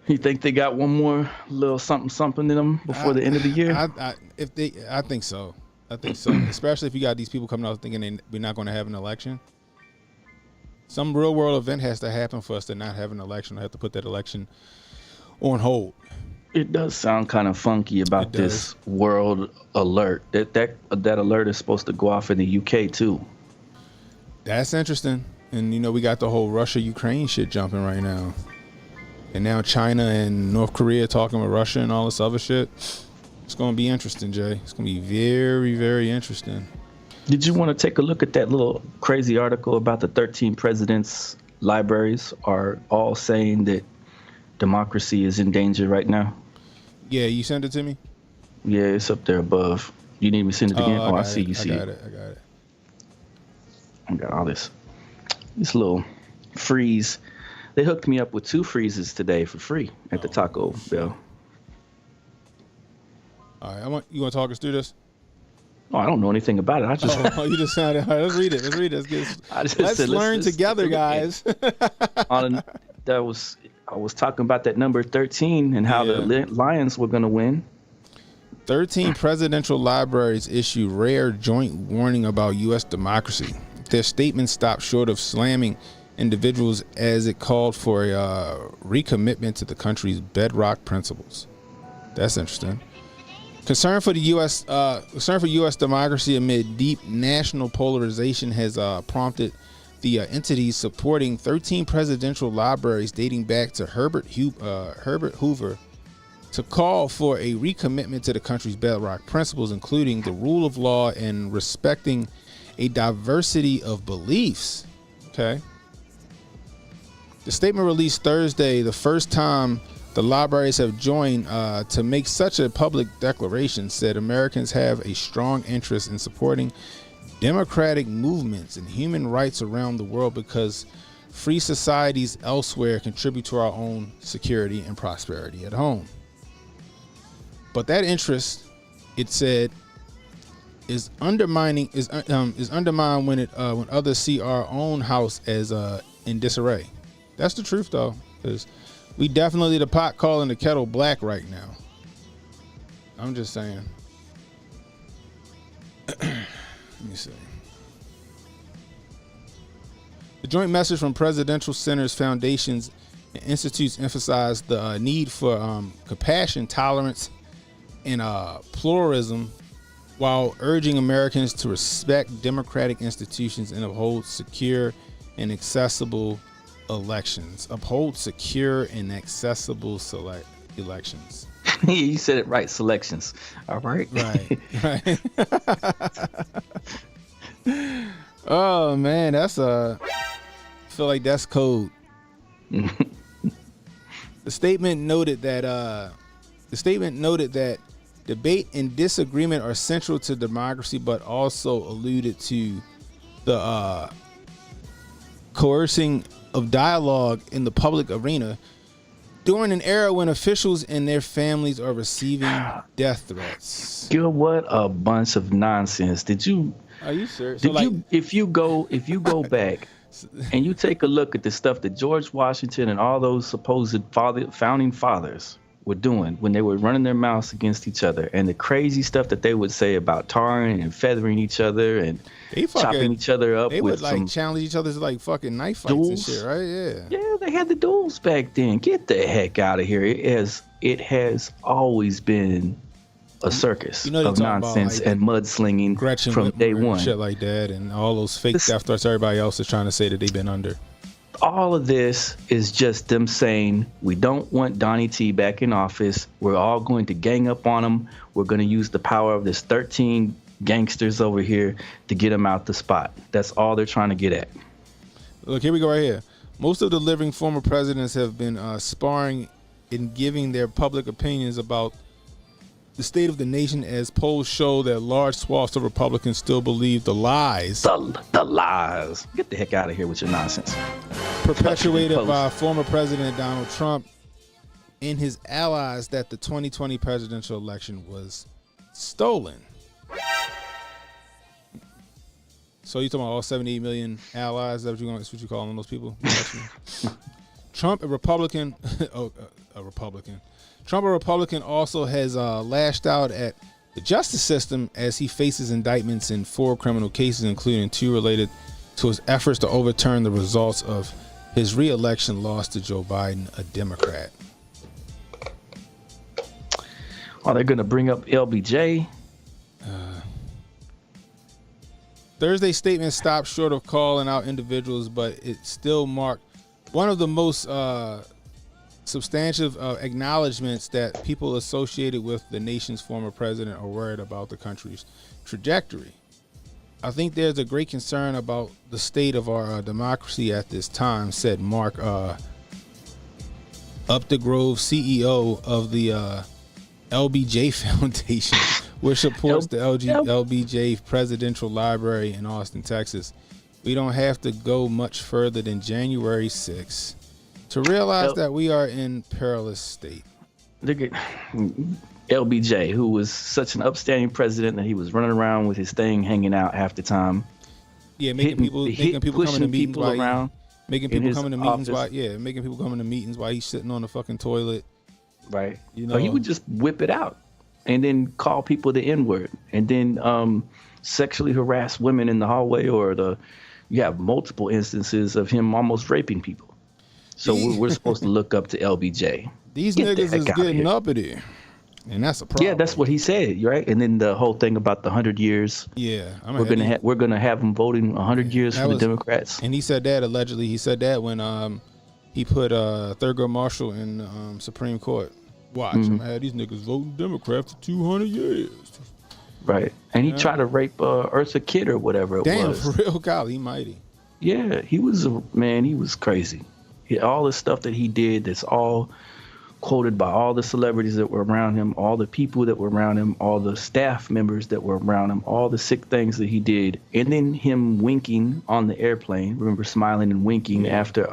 You think they got one more little something in them before the end of the year? I think so. I think so. Especially if you got these people coming out thinking we're not going to have an election. Some real world event has to happen for us to not have an election. I have to put that election on hold. It does sound kind of funky about this world alert. That alert is supposed to go off in the UK too. That's interesting. And you know, we got the whole Russia-Ukraine shit jumping right now. And now China and North Korea talking with Russia and all this other shit. It's going to be interesting, Jay. It's going to be very, very interesting. Did you want to take a look at that little crazy article about the 13 presidents' libraries are all saying that democracy is in danger right now? Yeah, you sent it to me? Yeah, it's up there above. You need me to send it again? I see you see it. I got it. I got all this little freeze. They hooked me up with 2 freezes today for free at the Taco Bell. All right, you want to talk us through this? Oh, I don't know anything about it. You just sounded. All right, let's read it. Let's learn together, guys. I was talking about that number 13 and how the Lions were going to win. 13 presidential libraries issue rare joint warning about U.S. democracy. Their statement stopped short of slamming individuals as it called for a recommitment to the country's bedrock principles. That's interesting. Concern for U.S. democracy amid deep national polarization has prompted the entities supporting 13 presidential libraries dating back to Herbert Hoover to call for a recommitment to the country's bedrock principles, including the rule of law and respecting a diversity of beliefs. Okay. The statement released Thursday, the first time the libraries have joined to make such a public declaration, said Americans have a strong interest in supporting democratic movements and human rights around the world because free societies elsewhere contribute to our own security and prosperity at home. But that interest, it said, is undermined when others see our own house as in disarray. That's the truth, though, because we definitely the pot calling the kettle black right now. I'm just saying. Let me see. The joint message from presidential centers, foundations, and institutes emphasized the need for compassion, tolerance, and pluralism, while urging Americans to respect democratic institutions and uphold secure and accessible elections. Uphold secure and accessible elections. You said it right. Selections. All right. Right. Oh man, that's I feel like that's code. The statement noted that debate and disagreement are central to democracy, but also alluded to the coercing of dialogue in the public arena during an era when officials and their families are receiving death threats. What a bunch of nonsense. Are you serious? If you go back and you take a look at the stuff that George Washington and all those supposed founding fathers were doing when they were running their mouths against each other, and the crazy stuff that they would say about tarring and feathering each other and chopping each other up. They would like challenge each other to like fucking knife fights duels. And shit, right? Yeah, they had the duels back then. Get the heck out of here. It has always been a circus of nonsense and mudslinging Gretchen from Whitmer day one. Shit like that, and all those fake death threats everybody else is trying to say that they've been under. All of this is just them saying, we don't want Donnie T back in office. We're all going to gang up on him. We're going to use the power of this 13 gangsters over here to get him out the spot. That's all they're trying to get at. Look, here we go right here. Most of the living former presidents have been sparring in giving their public opinions about the state of the nation, as polls show that large swaths of Republicans still believe the lies. The lies. Get the heck out of here with your nonsense. Perpetuated by former President Donald Trump and his allies that the 2020 presidential election was stolen. So you talking about all 78 million allies? That's what you calling those people? Trump, a Republican. Trump, a Republican, also has lashed out at the justice system as he faces indictments in 4 criminal cases, including 2 related to his efforts to overturn the results of his re-election loss to Joe Biden, a Democrat. Are they going to bring up LBJ? Thursday's statement stopped short of calling out individuals, but it still marked one of the most substantive acknowledgments that people associated with the nation's former president are worried about the country's trajectory. I think there's a great concern about the state of our democracy at this time, said Mark Updegrove, CEO of the LBJ Foundation, which supports the LBJ Presidential Library in Austin, Texas. We don't have to go much further than January 6th to realize that we are in perilous state. Look at LBJ, who was such an upstanding president that he was running around with his thing hanging out half the time. Yeah, making people come into meetings while making people come into meetings while he's sitting on the fucking toilet. Right. You know, he would just whip it out and then call people the N-word and then sexually harass women in the hallway, or you have multiple instances of him almost raping people. So we're supposed to look up to LBJ. These niggas is getting uppity, and that's a problem. Yeah, that's what he said, right? And then the whole thing about the 100 years. Yeah, we're gonna have him voting 100 years for the Democrats. And he said that allegedly. He said that when he put Thurgood Marshall in Supreme Court. Watch him have these niggas voting Democrat for 200 years. Right, and he tried to rape Eartha Kitt or whatever it was. Damn, for real, golly, mighty. Yeah, he was he was crazy. All the stuff that he did, that's all quoted by all the celebrities that were around him, all the people that were around him, all the staff members that were around him, all the sick things that he did. And then him winking on the airplane. Remember, smiling and winking after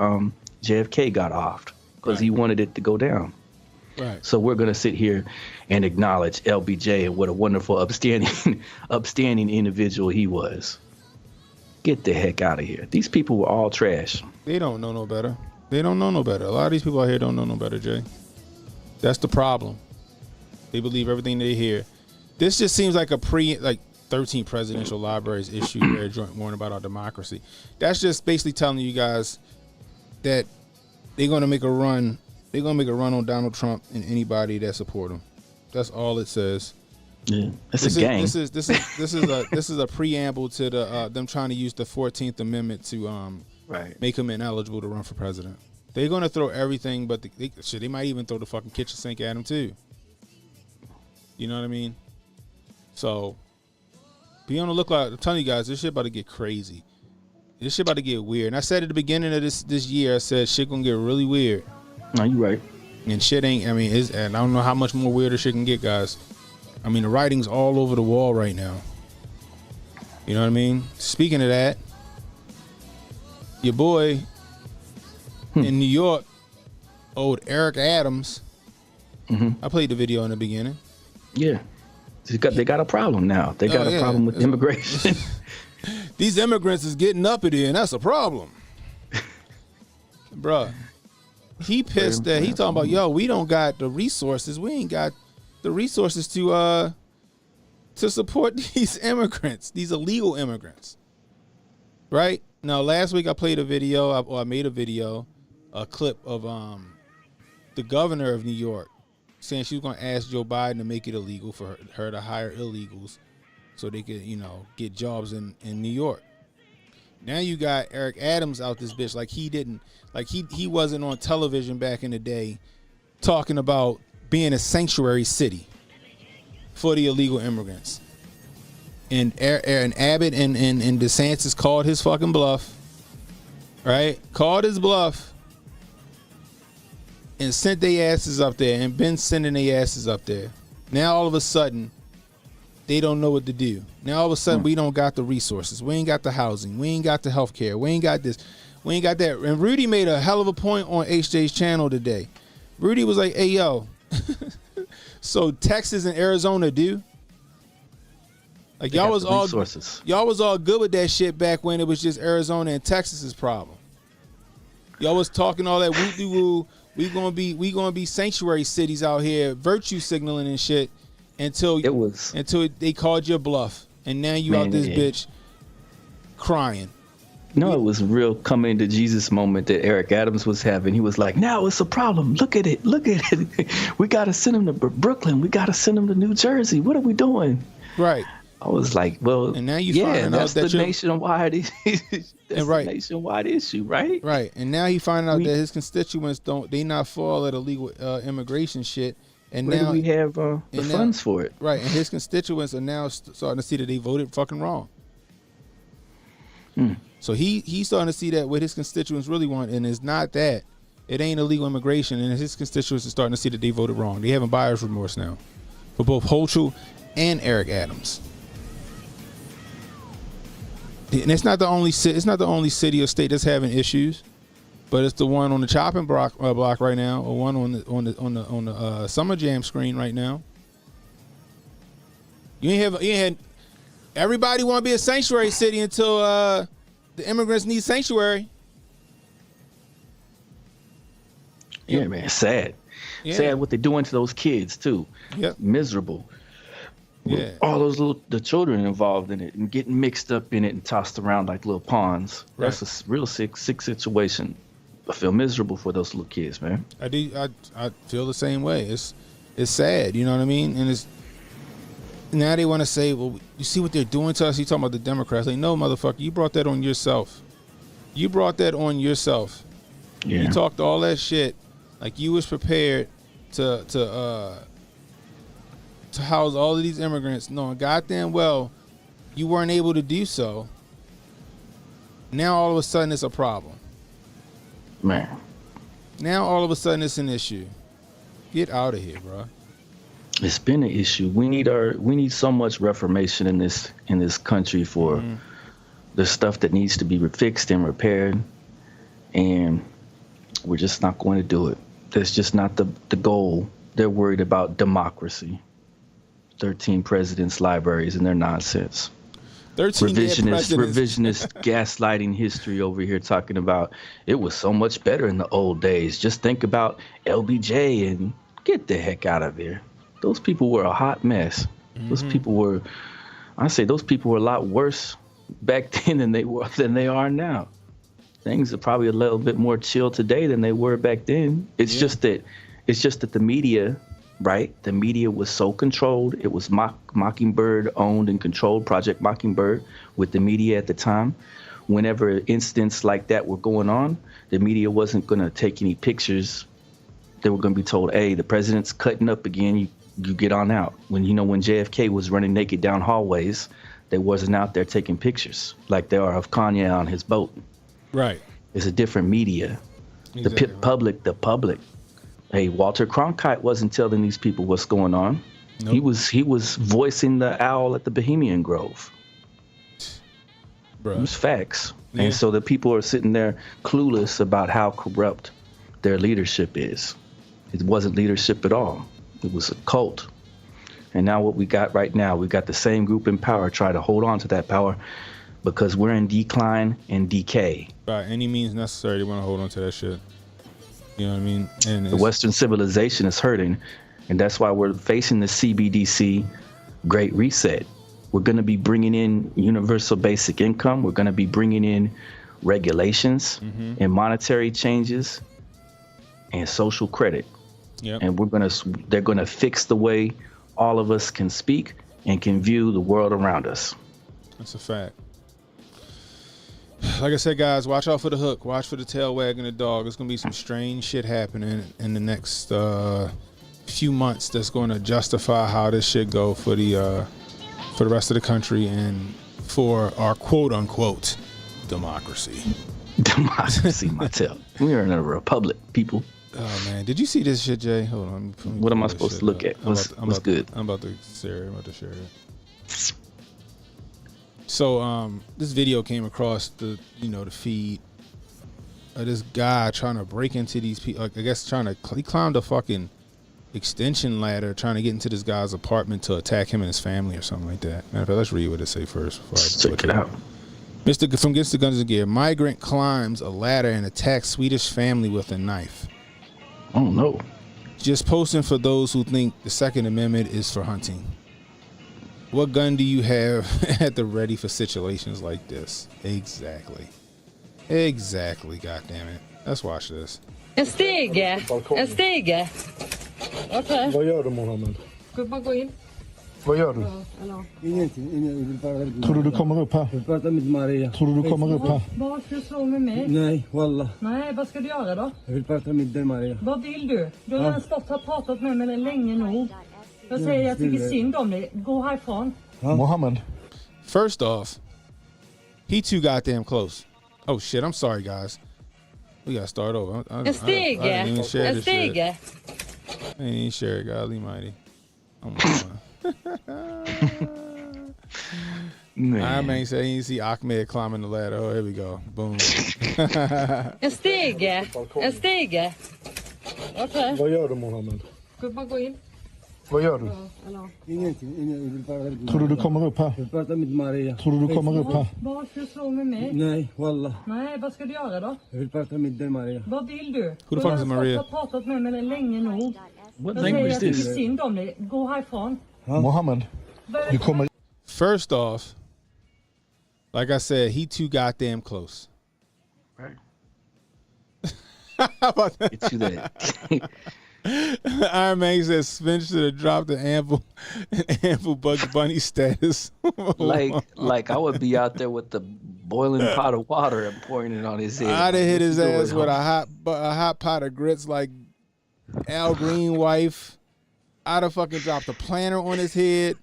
JFK got offed because he wanted it to go down. Right. So we're going to sit here and acknowledge LBJ and what a wonderful, upstanding individual he was. Get the heck out of here. These people were all trash. They don't know no better. They don't know no better. A lot of these people out here don't know no better, Jay. That's the problem. They believe everything they hear. This just seems like 13 presidential libraries issued their joint warning about our democracy. That's just basically telling you guys that they're going to make a run. They're going to make a run on Donald Trump and anybody that support him. That's all it says. Yeah, it's a gang. This is a preamble to the them trying to use the 14th Amendment to make him ineligible to run for president. They're gonna throw everything, but they might even throw the fucking kitchen sink at him too. You know what I mean? So be on the lookout. I'm telling you guys, this shit about to get crazy. This shit about to get weird. And I said at the beginning of this year, I said shit gonna get really weird. No, you right. And shit ain't. I mean, and I don't know how much more weirder shit can get, guys. I mean, the writing's all over the wall right now. You know what I mean? Speaking of that, your boy in New York, old Eric Adams. I played the video in the beginning. Yeah, they got a problem now. They got a problem with immigration. These immigrants is getting uppity, and that's a problem, bruh. He pissed that he talking about, yo, we don't got the resources. We ain't got the resources to support these immigrants, these illegal immigrants. Right? Now, last week I played a video, I made a video, a clip of the governor of New York saying she was going to ask Joe Biden to make it illegal for her to hire illegals so they could, get jobs in New York. Now you got Eric Adams out this bitch like he wasn't on television back in the day talking about being a sanctuary city for the illegal immigrants. And Abbott and DeSantis called his fucking bluff, right? Called his bluff and sent their asses up there and been sending their asses up there. Now all of a sudden, they don't know what to do. Now all of a sudden, we don't got the resources. We ain't got the housing. We ain't got the health care. We ain't got this. We ain't got that. And Rudy made a hell of a point on HJ's channel today. Rudy was like, hey, yo, so Texas and Arizona do? Like y'all was all good with that shit back when it was just Arizona and Texas's problem. Y'all was talking all that woo-de-woo. We gonna be sanctuary cities out here, virtue signaling and shit. Until they called your bluff, and now you out this bitch crying. No, it was a real coming to Jesus moment that Eric Adams was having. He was like, "Now it's a problem. Look at it. We gotta send him to Brooklyn. We gotta send him to New Jersey. What are we doing?" Right. I was like, "Well, and now you find out that the nationwide nationwide issue, right?" Right. And now he finding out that his constituents they not fall at illegal immigration shit. And Where now do we have the funds for it? Right, and his constituents are now starting to see that they voted fucking wrong. So he's starting to see that what his constituents really want, and it's not that. It ain't illegal immigration, and his constituents are starting to see that they voted wrong. They having buyer's remorse now for both Hochul and Eric Adams. And it's not the only city or state that's having issues. But it's the one on the chopping block right now, or one on the Summer Jam screen right now. You ain't had everybody want to be a sanctuary city until the immigrants need sanctuary. Yeah, man, sad. Yeah. Sad what they're doing to those kids too. Yep. Miserable. Yeah. All those the children involved in it and getting mixed up in it and tossed around like little pawns. Right. That's a real sick situation. I feel miserable for those little kids, man. I do. I feel the same way. It's sad, you know what I mean? And it's now they want to say, well, you see what they're doing to us? You talking about the Democrats? Like, no, motherfucker, you brought that on yourself. You brought that on yourself. Yeah. You talked all that shit like you was prepared to house all of these immigrants, knowing goddamn well you weren't able to do so. Now all of a sudden it's a problem. Man. Now all of a sudden it's an issue. Get out of here, bro. It's been an issue. We need so much reformation in this country for the stuff that needs to be fixed and repaired, and we're just not going to do it. That's just not the goal. They're worried about democracy. 13 presidents' libraries and their nonsense. 13 revisionist gaslighting history over here, talking about it was so much better in the old days. Just think about LBJ and get the heck out of there. Those people were a hot mess. Those people were a lot worse back then than they are now. Things are probably a little bit more chill today than they were back then. It's just that the media, right? The media was so controlled. It was Mockingbird owned and controlled, Project Mockingbird, with the media at the time. Whenever incidents like that were going on, the media wasn't going to take any pictures. They were going to be told, hey, the president's cutting up again. you get on out. When JFK was running naked down hallways, they wasn't out there taking pictures like they are of Kanye on his boat. Right. It's a different media. Exactly. The public. Hey, Walter Cronkite wasn't telling these people what's going on. Nope. He was voicing the owl at the Bohemian Grove. Bruh. It was facts. Yeah. And so the people are sitting there clueless about how corrupt their leadership is. It wasn't leadership at all. It was a cult. And now what we got right now, we got the same group in power try to hold on to that power because we're in decline and decay. By any means necessary, they want to hold on to that shit. You know what I mean? And the Western civilization is hurting, and that's why we're facing the CBDC Great Reset. We're going to be bringing in universal basic income. We're going to be bringing in regulations and monetary changes and social credit. Yep. And they're going to fix the way all of us can speak and can view the world around us. That's a fact. Like I said, guys, watch out for the hook. Watch for the tail wagging the dog. There's going to be some strange shit happening in the next few months that's going to justify how this shit go for the rest of the country and for our quote-unquote democracy. Democracy, myself. We are in a republic, people. Oh, man. Did you see this shit, Jay? Hold on. What am I supposed to look at? What's good? I'm about to share it. So this video came across the feed of this guy trying to break into these people. I guess he climbed a fucking extension ladder trying to get into this guy's apartment to attack him and his family or something like that. Matter of fact, let's read what it say first. Check it out. Mr. from Gets the Guns and Gear, migrant climbs a ladder and attacks Swedish family with a knife. Oh no. Just posting for those who think the Second Amendment is for hunting. What gun do you have at the ready for situations like this? Exactly. God damn it. Let's watch this. En stege. Okej. Vad gör du, Mohammed? Ska vi bara gå in? Vad gör du? Ingenting. Tror du kommer upp här? Jag pratar med Maria. Tror du kommer upp här? Vad ska du slå med mig? Nej, wallah. Nej, vad ska du göra då? Jag vill prata med dig, Maria. Vad vill du? Du har redan stått och pratat med mig länge nog. Jag säger jag tycker synd om dig. Gå härifrån. Mohammed. First off, he too goddamn close. Oh shit, I'm sorry guys. We gotta start over. En stege. I didn't even share En this shit. stege. I didn't even share it, godly mighty. Oh my Iron Man said he didn't see Ahmed climbing the ladder. Oh, here we go. Boom. En stege. Okej. Vad gör du, Mohammed? Ska vi bara gå in? Vad gör du? Ingenting. Tror du du kommer upp här? Jag pratar med Maria. Tror du du kommer upp här? Vad ska du slå med mig? Nej, wallah. Nej, vad ska du göra då? Jag vill prata med dig, Maria. Vad vill du? Who the fuck is Maria? Du har pratat med mig länge nog. What Jag language säger is jag this? tycker synd om dig. Gå härifrån. Mohammed, du kommer... First off, like I said, he too goddamn close. Right. How about that? Get you that. Iron Man says Finch should have dropped an ample Bugs Bunny status. like I would be out there with the boiling pot of water and pouring it on his head. I'd have hit his ass with a hot pot of grits like Al Green wife. I'd have fucking dropped a planter on his head.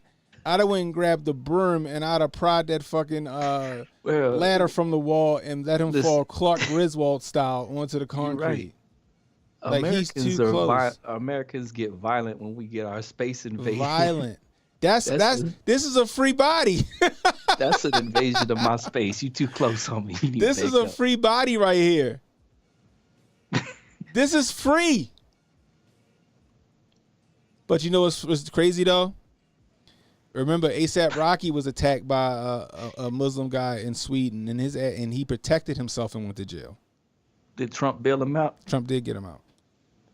I'd have went and grabbed the broom and I'd have pried that fucking ladder from the wall and let him fall Clark Griswold style onto the concrete. Right. Like Americans get violent when we get our space invaded. Violent. This is a free body. That's an invasion of my space. You too close on me. This is a free body right here. This is free. But you know what's crazy though? Remember, ASAP Rocky was attacked by a Muslim guy in Sweden, and he protected himself and went to jail. Did Trump bail him out? Trump did get him out.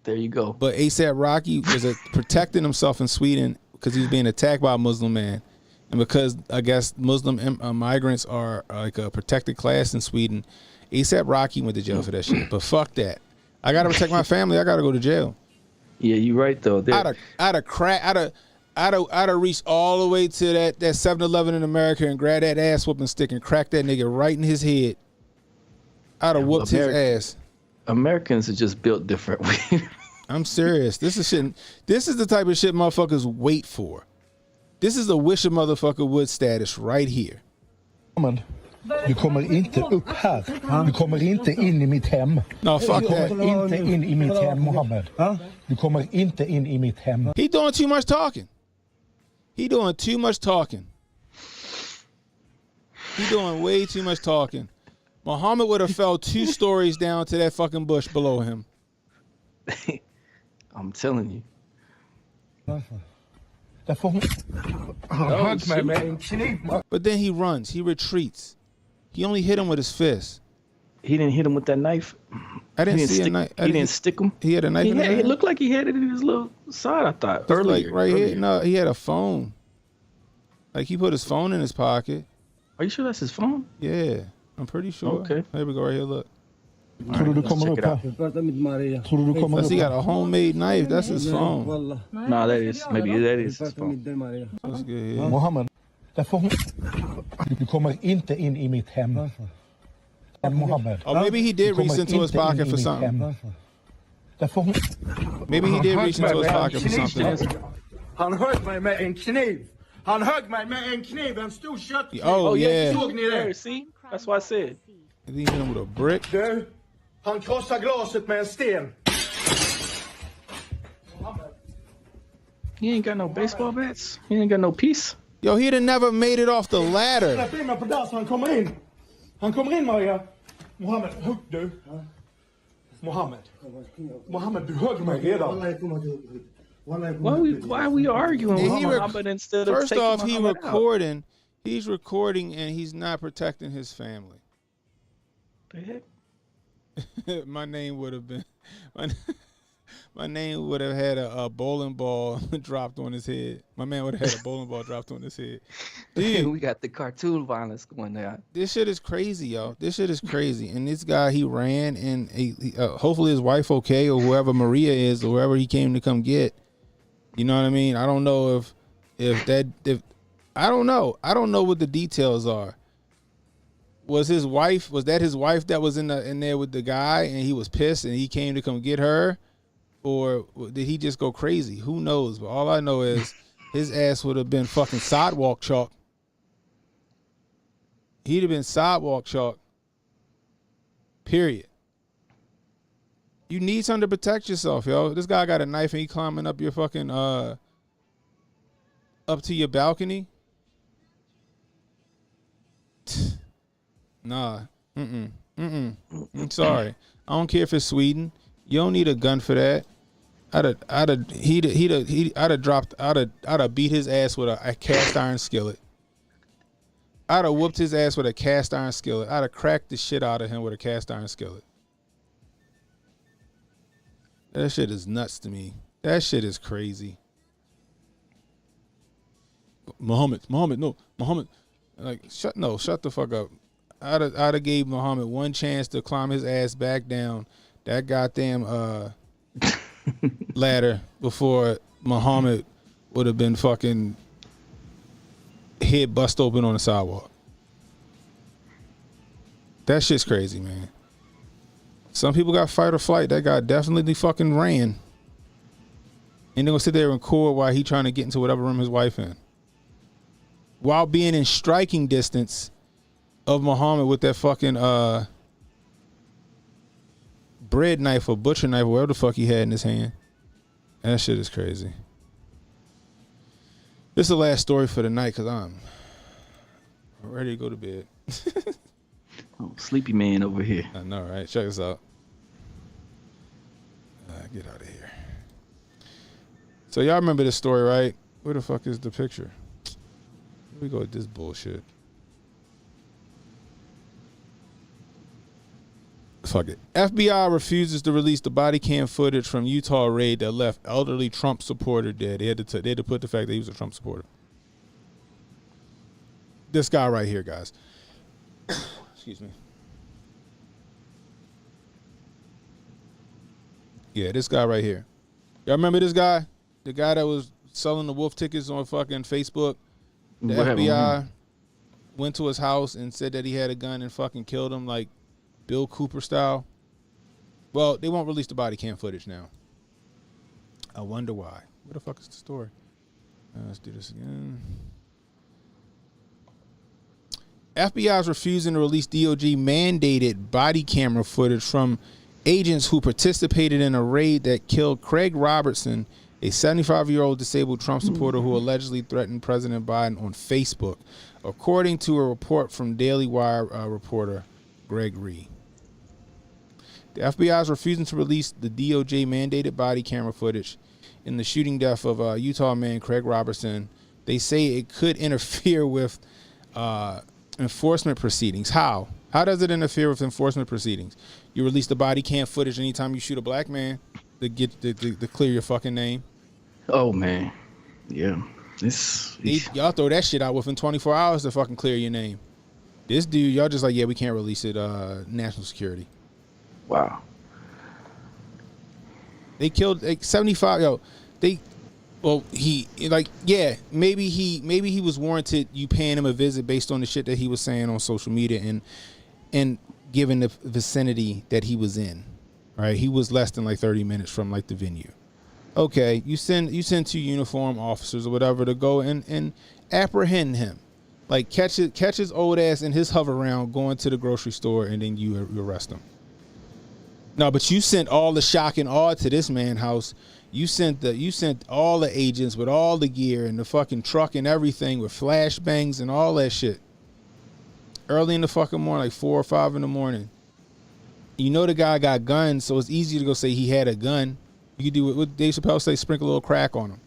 There you go. But ASAP Rocky was protecting himself in Sweden because he was being attacked by a Muslim man, and because I guess Muslim migrants are like a protected class in Sweden, ASAP Rocky went to jail for that shit. But fuck that. I gotta protect my family. I gotta go to jail. Yeah, you're right though. I'd have reached all the way to that 7-Eleven in America and grabbed that ass whooping stick and cracked that nigga right in his head. I'd have whooped his ass. Americans are just built different. I'm serious. This is shit. This is the type of shit motherfuckers wait for. This is a wish a motherfucker would status right here. Du kommer inte upp här. Du kommer inte in I mitt hem. No, fuck that. Du kommer inte in I mitt hem, Mohammed. Du kommer inte in I mitt hem. He doing too much talking. He doing too much talking. He doing way too much talking. Muhammad would have fell 2 stories down to that fucking bush below him. I'm telling you. But then he runs. He retreats. He only hit him with his fist. He didn't hit him with that knife. I didn't see a knife. He didn't stick him. He had a knife in his hand? It looked like he had it in his little side, I thought. It's Earlier. Like right here. No, he had a phone. Like he put his phone in his pocket. Are you sure that's his phone? Yeah, I'm pretty sure. Okay. Here we go right here, look. Tror du kommer upp här? Tror du kommer upp He got a homemade knife. That's his phone. Nah, that is his phone. That's good. Yeah. Mohammed. Du kommer inte in I mitt hem. Mohammed. Oh, maybe he did reach into his pocket for something. Maybe he did reach into his pocket for something. Han högg mig med en kniv. Han högg mig med en kniv. En stor köttkniv. Oh, yeah. Såg ni det? See? That's what I said. Did he hit him with a brick? Du, han krossar glaset med en sten. He ain't got no baseball bats. He ain't got no piece. Yo, he'd have never made it off the ladder. Släpp in mig på dass, han kommer in. Han kommer in, Maria. Mohammed, hugg du. Mohammed, du högg mig redan. Why are we arguing with Muhammad instead of First taking off, he Muhammad recording. out? He's recording and he's not protecting his family. The heck? My name would have been my name would have had a bowling ball dropped on his head. My man would have had a bowling ball dropped on his head. Dude, We got the cartoon violence going there. this shit is crazy, yo. This shit is crazy. And this guy, he ran, and hopefully his wife okay, or whoever Maria is, or whoever he came to come get. You know what I mean? I don't know if I don't know. I don't know what the details are. Was that his wife that was in there with the guy and he was pissed and he came to come get her? Or did he just go crazy? Who knows? But all I know is his ass would have been fucking sidewalk chalk. He'd have been sidewalk chalk. Period. You need something to protect yourself, yo. This guy got a knife and he climbing up your fucking up to your balcony. Nah. I'm sorry. I don't care if it's Sweden. You don't need a gun for that. I'd have beat his ass with a cast iron skillet. I'd have whooped his ass with a cast iron skillet. I'd have cracked the shit out of him with a cast iron skillet. That shit is nuts to me. That shit is crazy. Muhammad, no, Muhammad. Like, shut the fuck up. I'd have gave Muhammad one chance to climb his ass back down that goddamn ladder before Muhammad would have been fucking head bust open on the sidewalk. That shit's crazy, man. Some people got fight or flight. That guy definitely fucking ran. And they're gonna sit there and record while he trying to get into whatever room his wife in. While being in striking distance of Muhammad with that fucking bread knife or butcher knife, or whatever the fuck he had in his hand. That shit is crazy. This is the last story for the night because I'm ready to go to bed. Oh, sleepy man over here. I know, right? Check this out. Get out of here. So y'all remember this story, right? Where the fuck is the picture? Here we go with this bullshit. Fuck it. FBI refuses to release the body cam footage from Utah raid that left elderly Trump supporter dead. They had to put the fact that he was a Trump supporter. This guy right here, guys. Excuse me. Yeah, this guy right here. Y'all remember this guy? The guy that was selling the wolf tickets on fucking Facebook? The FBI went to his house and said that he had a gun and fucking killed him like Bill Cooper style. Well, they won't release the body cam footage now. I wonder why. Where the fuck is the story? Let's do this again. FBI is refusing to release DOJ mandated body camera footage from agents who participated in a raid that killed Craig Robertson, a 75-year-old disabled Trump supporter who allegedly threatened President Biden on Facebook, according to a report from Daily Wire reporter Greg Ree. The FBI is refusing to release the DOJ mandated body camera footage in the shooting death of Utah man Craig Robertson. They say it could interfere with enforcement proceedings. How? How does it interfere with enforcement proceedings? You release the body cam footage anytime you shoot a black man to get to clear your fucking name. Oh man, yeah. Y'all throw that shit out within 24 hours to fucking clear your name. This dude, y'all just like, yeah, we can't release it. National security. Wow. They killed like 75. Maybe he was warranted you paying him a visit based on the shit that he was saying on social media and given the vicinity that he was in. Right, he was less than like 30 minutes from like the venue. Okay, you send 2 uniformed officers or whatever to go and apprehend him, like catch his old ass in his hover round going to the grocery store, and then you arrest him. No, but you sent all the shock and awe to this man's house. You sent all the agents with all the gear and the fucking truck and everything with flashbangs and all that shit. Early in the fucking morning, like 4 or 5 in the morning. You know the guy got guns, so it's easy to go say he had a gun. You could do what Dave Chappelle say, sprinkle a little crack on him.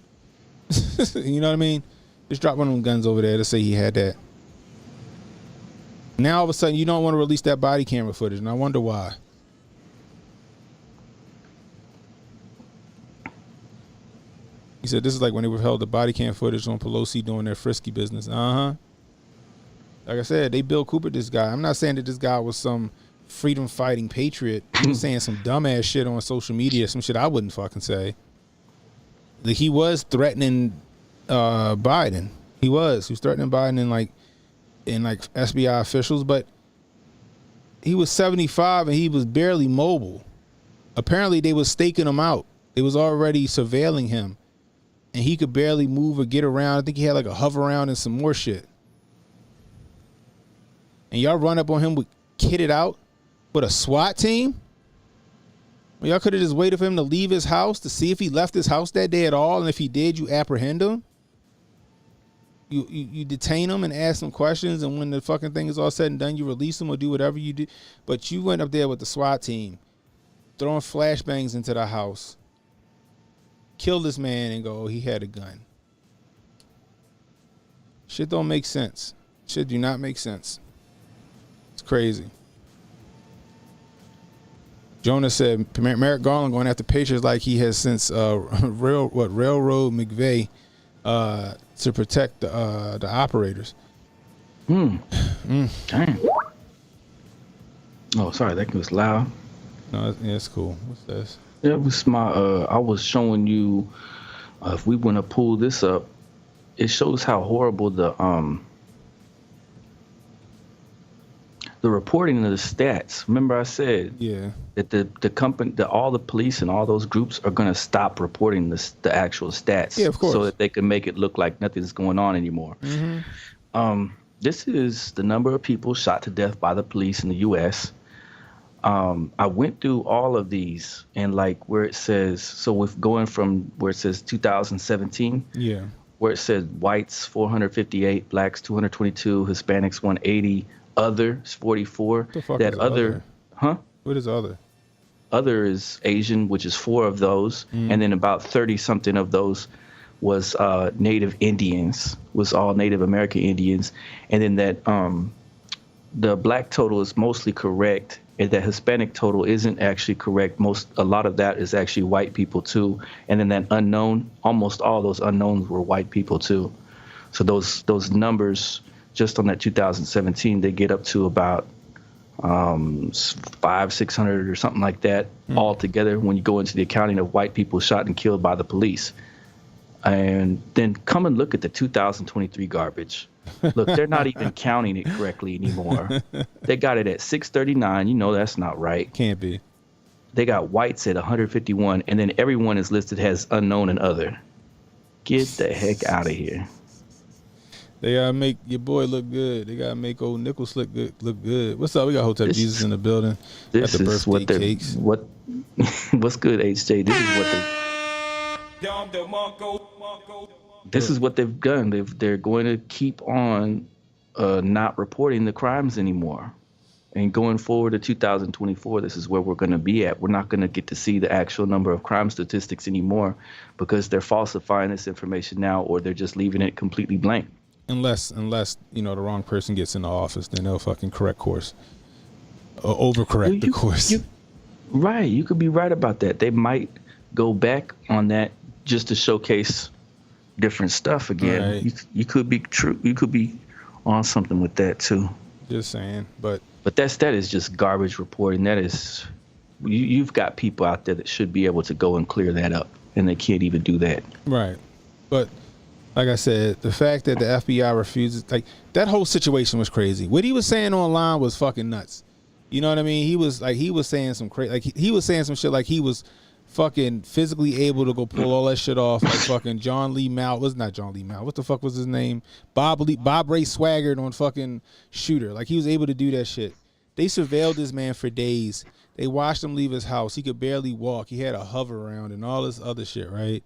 You know what I mean? Just drop one of them guns over there to say he had that. Now all of a sudden you don't want to release that body camera footage, and I wonder why. He said this is like when they withheld the body cam footage on Pelosi doing their frisky business. Like I said, they Bill Cooper this guy. I'm not saying that this guy was some freedom fighting patriot. He was saying some dumbass shit on social media, some shit I wouldn't fucking say. Like he was threatening Biden. He was threatening Biden in like FBI officials, but he was 75 and he was barely mobile. Apparently they was staking him out. They was already surveilling him. And he could barely move or get around. I think he had like a hover around and some more shit. And y'all run up on him with kitted out with a SWAT team? Well, y'all could have just waited for him to leave his house to see if he left his house that day at all. And if he did, you apprehend him. You detain him and ask him questions. And when the fucking thing is all said and done, you release him or do whatever you do. But you went up there with the SWAT team, throwing flashbangs into the house. Kill this man and go, oh, he had a gun. Shit don't make sense. Shit do not make sense. It's crazy. Jonah said Merrick Garland going after Patriots like he has since Railroad McVeigh to protect the operators. Damn. Oh, sorry, that was loud. No, it's cool. What's this? That was my. I was showing you. If we want to pull this up, it shows how horrible the reporting of the stats. Remember, I said that the company, all the police and all those groups are going to stop reporting the actual stats, of course, so that they can make it look like nothing's going on anymore. Mm-hmm. This is the number of people shot to death by the police in the U.S. I went through all of these and like where it says, so with going from where it says 2017, where it says whites 458, blacks 222, Hispanics 180, others 44. That other, huh? What is other? Other is Asian, which is 4 of those, and then about 30 something of those was Native Indians, was all Native American Indians, and then that the black total is mostly correct. And that Hispanic total isn't actually correct. A lot of that is actually white people too. And then that unknown, almost all those unknowns were white people too. So those numbers just on that 2017, they get up to about 500-600 or something like that altogether when you go into the accounting of white people shot and killed by the police. And then come and look at the 2023 garbage. Look, they're not even counting it correctly anymore. They got it at 639. You know that's not right. Can't be. They got whites at 151, and then everyone is listed as unknown and other. Get the heck out of here. They gotta make your boy look good. They gotta make old Nickel Slick look good. What's up? We got Hotep Jesus in the building. This got the is what cakes. What's good, HJ? This is what they've done. They're going to keep on not reporting the crimes anymore. And going forward to 2024, this is where we're going to be at. We're not going to get to see the actual number of crime statistics anymore because they're falsifying this information now, or they're just leaving it completely blank. Unless the wrong person gets in the office, then they'll fucking correct course or overcorrect the course. Right, you could be right about that. They might go back on that just to showcase different stuff again. Right. You could be true. You could be on something with that too. Just saying, but that is just garbage reporting. That is, you've got people out there that should be able to go and clear that up, and they can't even do that. Right, but like I said, the fact that the FBI refuses, like, that whole situation was crazy. What he was saying online was fucking nuts. You know what I mean? He was saying some crazy, like he was saying some shit like he was fucking physically able to go pull all that shit off, like fucking John Lee Mal. Was not John Lee Mal. What the fuck was his name? Bob Ray Swaggart on fucking Shooter. Like, he was able to do that shit. They surveilled this man for days. They watched him leave his house. He could barely walk. He had a hover around and all this other shit, right?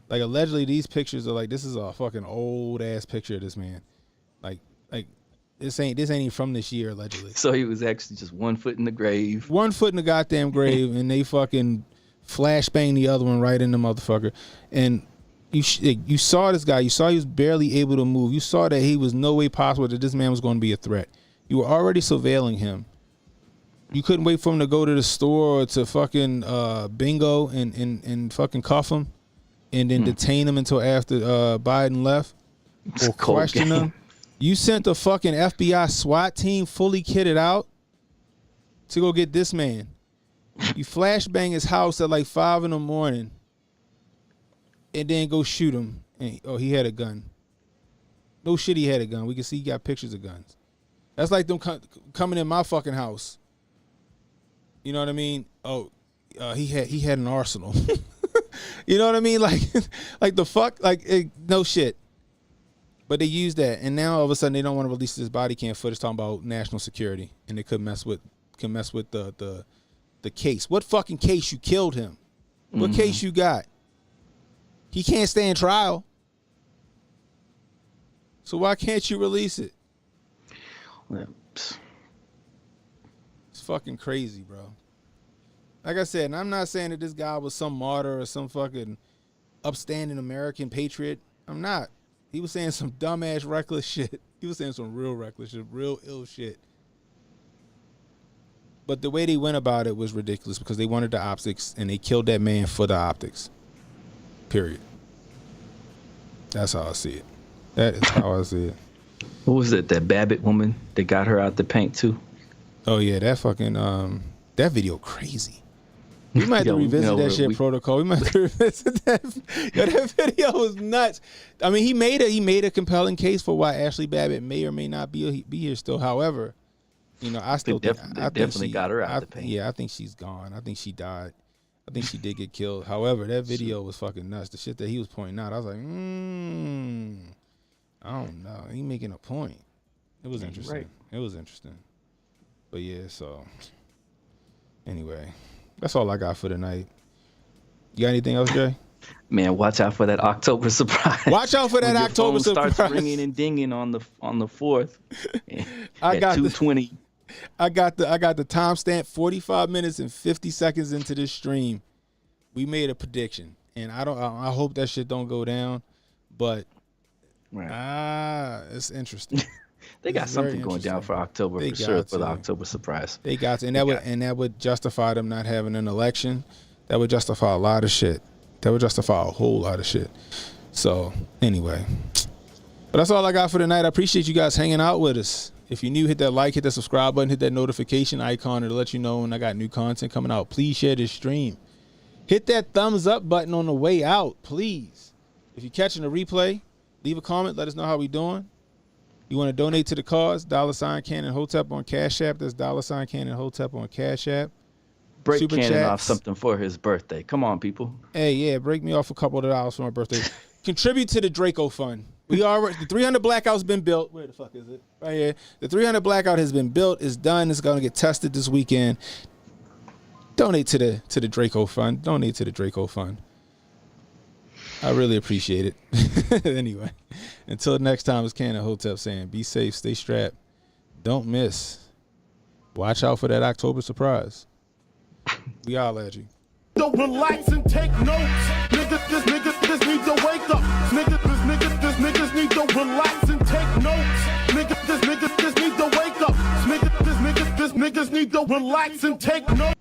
Like, allegedly, these pictures are like, this is a fucking old ass picture of this man. Like this ain't even from this year, allegedly. So he was actually just 1 foot in the grave. 1 foot in the goddamn grave, and they fucking flashbang the other one right in the motherfucker. And you saw this guy. You saw he was barely able to move. You saw that he was no way possible that this man was going to be a threat. You were already surveilling him. You couldn't wait for him to go to the store or to fucking bingo and fucking cuff him and then detain him until after Biden left or question him. You sent a fucking FBI SWAT team fully kitted out to go get this man. You flashbang his house at like 5 a.m. and then go shoot him. And, he had a gun. No shit, he had a gun. We can see he got pictures of guns. That's like them coming in my fucking house. You know what I mean? He had an arsenal. You know what I mean? Like the fuck? No shit. But they used that, and now all of a sudden they don't want to release this body cam footage talking about national security, and they could mess with the case. What fucking case? You killed him. What case you got? He can't stand trial. So why can't you release it? It's fucking crazy, bro. Like I said, and I'm not saying that this guy was some martyr or some fucking upstanding American patriot. I'm not. He was saying some dumbass reckless shit. He was saying some real reckless shit, real ill shit. But the way they went about it was ridiculous because they wanted the optics and they killed that man for the optics. Period. That's how I see it. That is how I see it. What was it? That Babbitt woman that got her out the paint too? Oh yeah, that fucking that video crazy. We might have to revisit that shit, Protocol. We might have to revisit that. Yo, that video was nuts. I mean, he made a compelling case for why Ashley Babbitt may or may not be here still. However, I still think definitely got her out the paint. Yeah, I think she's gone. I think she died. I think she did get killed. However, that video was fucking nuts. The shit that he was pointing out, I was like, I don't know. He making a point. It was interesting. Right. It was interesting. But yeah, so anyway. That's all I got for tonight. You got anything else, Jay? Man, watch out for that October surprise. Watch out for that October surprise. Starts ringing and dinging on the 4th. I got 2:20. I got the timestamp 45 minutes and 50 seconds into this stream. We made a prediction, and I hope that shit don't go down, but it's interesting. They got something going down for October for sure for the October surprise. They got to, and that would justify them not having an election. That would justify a lot of shit. That would justify a whole lot of shit. So anyway, but that's all I got for tonight. I appreciate you guys hanging out with us. If you're new, hit that like, hit that subscribe button, hit that notification icon to let you know when I got new content coming out. Please share this stream. Hit that thumbs up button on the way out, please. If you're catching a replay, leave a comment. Let us know how we doing. You want to donate to the cause, $CannonHotep on Cash App. That's $CannonHotep on Cash App. Break Super Cannon chats. off something for his birthday. Come on, people. Hey, yeah, break me off a couple of dollars for my birthday. Contribute to the Draco Fund. The 300 blackout's been built. Where the fuck is it? Right here. The 300 blackout has been built. It's done. It's going to get tested this weekend. Donate to the Draco Fund. Donate to the Draco Fund. I really appreciate it. Anyway, until next time, it's CannonHotep saying, be safe, stay strapped. Don't miss. Watch out for that October surprise. We all at you. Don't relax and take notes. Niggas need to wake up. Niggas need to relax and take notes. Niggas need to wake up. Niggas need to relax and take notes.